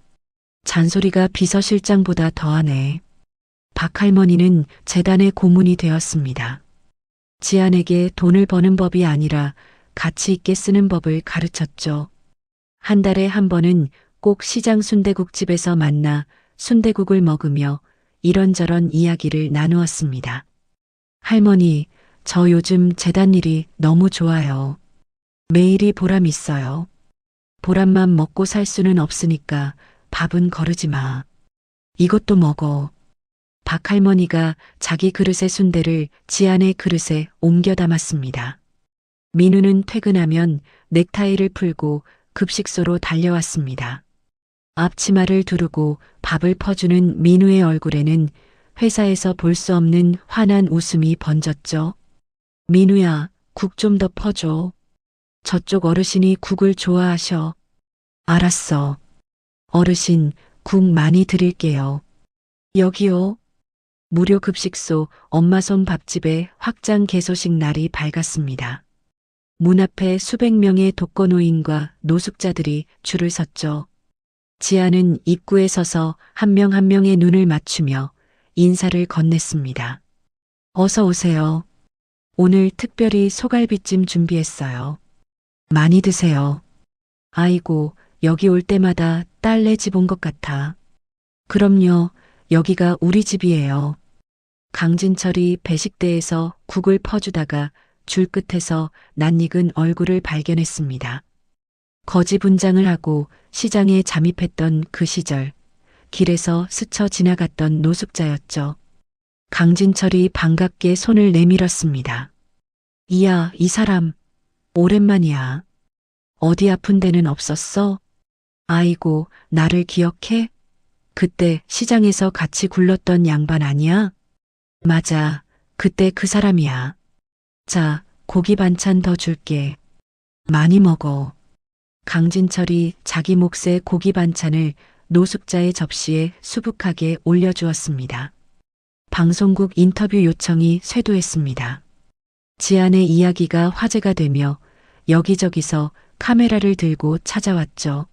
잔소리가 비서실장보다 더하네. 박할머니는 재단의 고문이 되었습니다. 지안에게 돈을 버는 법이 아니라 가치 있게 쓰는 법을 가르쳤죠. 한 달에 한 번은 꼭 시장 순대국집에서 만나 순대국을 먹으며 이런저런 이야기를 나누었습니다. 할머니, 저 요즘 재단 일이 너무 좋아요. 매일이 보람 있어요. 보람만 먹고 살 수는 없으니까 밥은 거르지 마. 이것도 먹어. 박할머니가 자기 그릇의 순대를 지안의 그릇에 옮겨 담았습니다. 민우는 퇴근하면 넥타이를 풀고 급식소로 달려왔습니다. 앞치마를 두르고 밥을 퍼주는 민우의 얼굴에는 회사에서 볼 수 없는 환한 웃음이 번졌죠. 민우야, 국 좀 더 퍼줘. 저쪽 어르신이 국을 좋아하셔. 알았어. 어르신, 국 많이 드릴게요. 여기요. 무료 급식소 엄마손 밥집의 확장 개소식 날이 밝았습니다. 문 앞에 수백 명의 독거노인과 노숙자들이 줄을 섰죠. 지아는 입구에 서서 한 명 한 명의 눈을 맞추며 인사를 건넸습니다. 어서 오세요. 오늘 특별히 소갈비찜 준비했어요. 많이 드세요. 아이고, 여기 올 때마다 딸네 집 온 것 같아. 그럼요, 여기가 우리 집이에요. 강진철이 배식대에서 국을 퍼주다가 줄 끝에서 낯익은 얼굴을 발견했습니다. 거지 분장을 하고 시장에 잠입했던 그 시절, 길에서 스쳐 지나갔던 노숙자였죠. 강진철이 반갑게 손을 내밀었습니다. 이야, 이 사람, 오랜만이야. 어디 아픈 데는 없었어? 아이고, 나를 기억해? 그때 시장에서 같이 굴렀던 양반 아니야? 맞아, 그때 그 사람이야. 자, 고기 반찬 더 줄게. 많이 먹어. 강진철이 자기 몫의 고기 반찬을 노숙자의 접시에 수북하게 올려주었습니다. 방송국 인터뷰 요청이 쇄도했습니다. 지안의 이야기가 화제가 되며 여기저기서 카메라를 들고 찾아왔죠.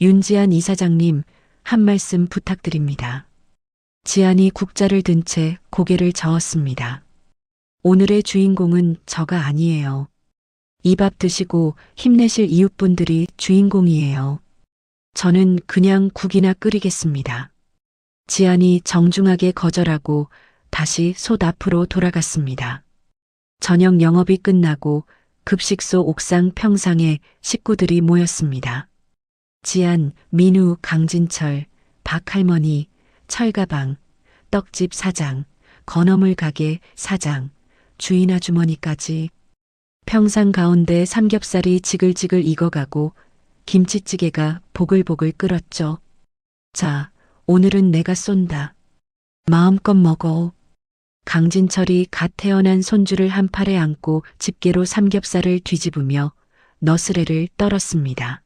윤지안 이사장님, 한 말씀 부탁드립니다. 지안이 국자를 든 채 고개를 저었습니다. 오늘의 주인공은 저가 아니에요. 이 밥 드시고 힘내실 이웃분들이 주인공이에요. 저는 그냥 국이나 끓이겠습니다. 지안이 정중하게 거절하고 다시 솥 앞으로 돌아갔습니다. 저녁 영업이 끝나고 급식소 옥상 평상에 식구들이 모였습니다. 지안, 민우, 강진철, 박할머니, 철가방, 떡집 사장, 건어물 가게 사장, 주인 아주머니까지. 평상 가운데 삼겹살이 지글지글 익어가고 김치찌개가 보글보글 끓었죠. 자, 오늘은 내가 쏜다. 마음껏 먹어. 강진철이 갓 태어난 손주를 한 팔에 안고 집게로 삼겹살을 뒤집으며 너스레를 떨었습니다.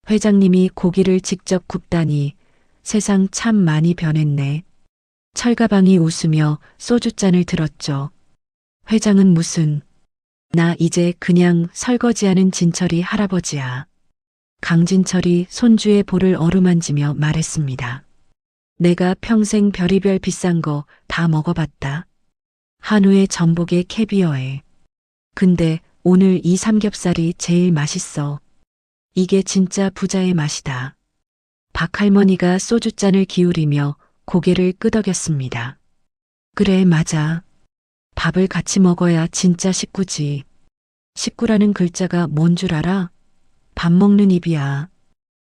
회장님이 고기를 직접 굽다니 세상 참 많이 변했네. 철가방이 웃으며 소주잔을 들었죠. 회장은 무슨, 나 이제 그냥 설거지하는 진철이 할아버지야. 강진철이 손주의 볼을 어루만지며 말했습니다. 내가 평생 별의별 비싼 거 다 먹어봤다. 한우의 전복에 캐비어에. 근데 오늘 이 삼겹살이 제일 맛있어. 이게 진짜 부자의 맛이다. 박할머니가 소주잔을 기울이며 고개를 끄덕였습니다. 그래, 맞아. 밥을 같이 먹어야 진짜 식구지. 식구라는 글자가 뭔 줄 알아? 밥 먹는 입이야.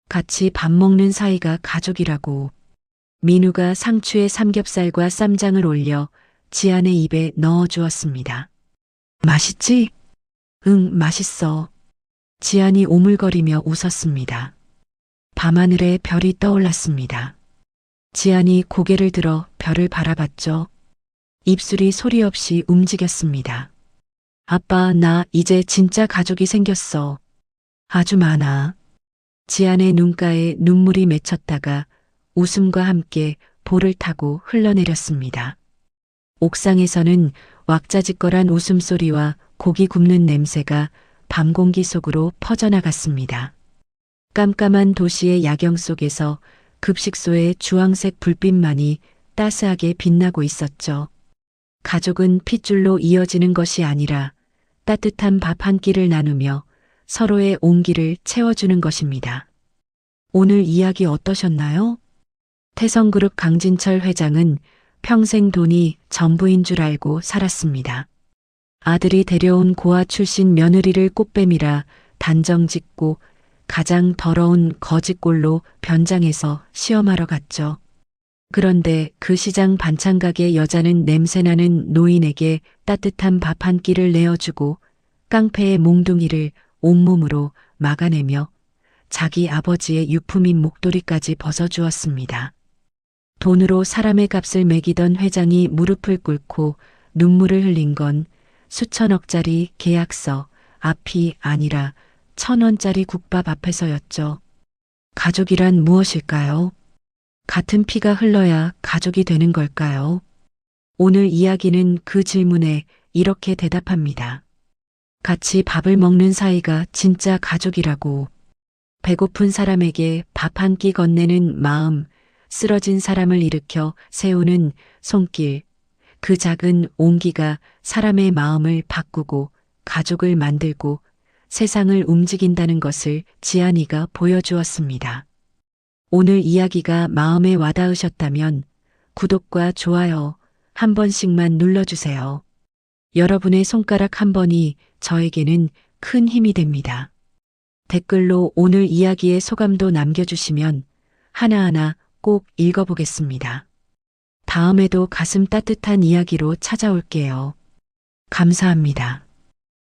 같이 밥 먹는 사이가 가족이라고. 민우가 상추에 삼겹살과 쌈장을 올려 지안의 입에 넣어 주었습니다. 맛있지? 응, 맛있어. 지안이 오물거리며 웃었습니다. 밤하늘에 별이 떠올랐습니다. 지안이 고개를 들어 별을 바라봤죠. 입술이 소리 없이 움직였습니다. 아빠, 나 이제 진짜 가족이 생겼어. 아주 많아. 지안의 눈가에 눈물이 맺혔다가 웃음과 함께 볼을 타고 흘러내렸습니다. 옥상에서는 왁자지껄한 웃음소리와 고기 굽는 냄새가 밤 공기 속으로 퍼져나갔습니다. 깜깜한 도시의 야경 속에서 급식소의 주황색 불빛만이 따스하게 빛나고 있었죠. 가족은 핏줄로 이어지는 것이 아니라 따뜻한 밥 한 끼를 나누며 서로의 온기를 채워주는 것입니다. 오늘 이야기 어떠셨나요? 태성그룹 강진철 회장은 평생 돈이 전부인 줄 알고 살았습니다. 아들이 데려온 고아 출신 며느리를 꽃뱀이라 단정짓고 가장 더러운 거지꼴로 변장해서 시험하러 갔죠. 그런데 그 시장 반찬가게 여자는 냄새나는 노인에게 따뜻한 밥 한 끼를 내어주고 깡패의 몽둥이를 온몸으로 막아내며 자기 아버지의 유품인 목도리까지 벗어주었습니다. 돈으로 사람의 값을 매기던 회장이 무릎을 꿇고 눈물을 흘린 건 수천억짜리 계약서 앞이 아니라 1,000원짜리 국밥 앞에서였죠. 가족이란 무엇일까요? 같은 피가 흘러야 가족이 되는 걸까요? 오늘 이야기는 그 질문에 이렇게 대답합니다. 같이 밥을 먹는 사이가 진짜 가족이라고. 배고픈 사람에게 밥 한 끼 건네는 마음, 쓰러진 사람을 일으켜 세우는 손길, 그 작은 온기가 사람의 마음을 바꾸고 가족을 만들고 세상을 움직인다는 것을 지안이가 보여주었습니다. 오늘 이야기가 마음에 와닿으셨다면 구독과 좋아요 한 번씩만 눌러주세요. 여러분의 손가락 한 번이 저에게는 큰 힘이 됩니다. 댓글로 오늘 이야기의 소감도 남겨주시면 하나하나 꼭 읽어보겠습니다. 다음에도 가슴 따뜻한 이야기로 찾아올게요. 감사합니다.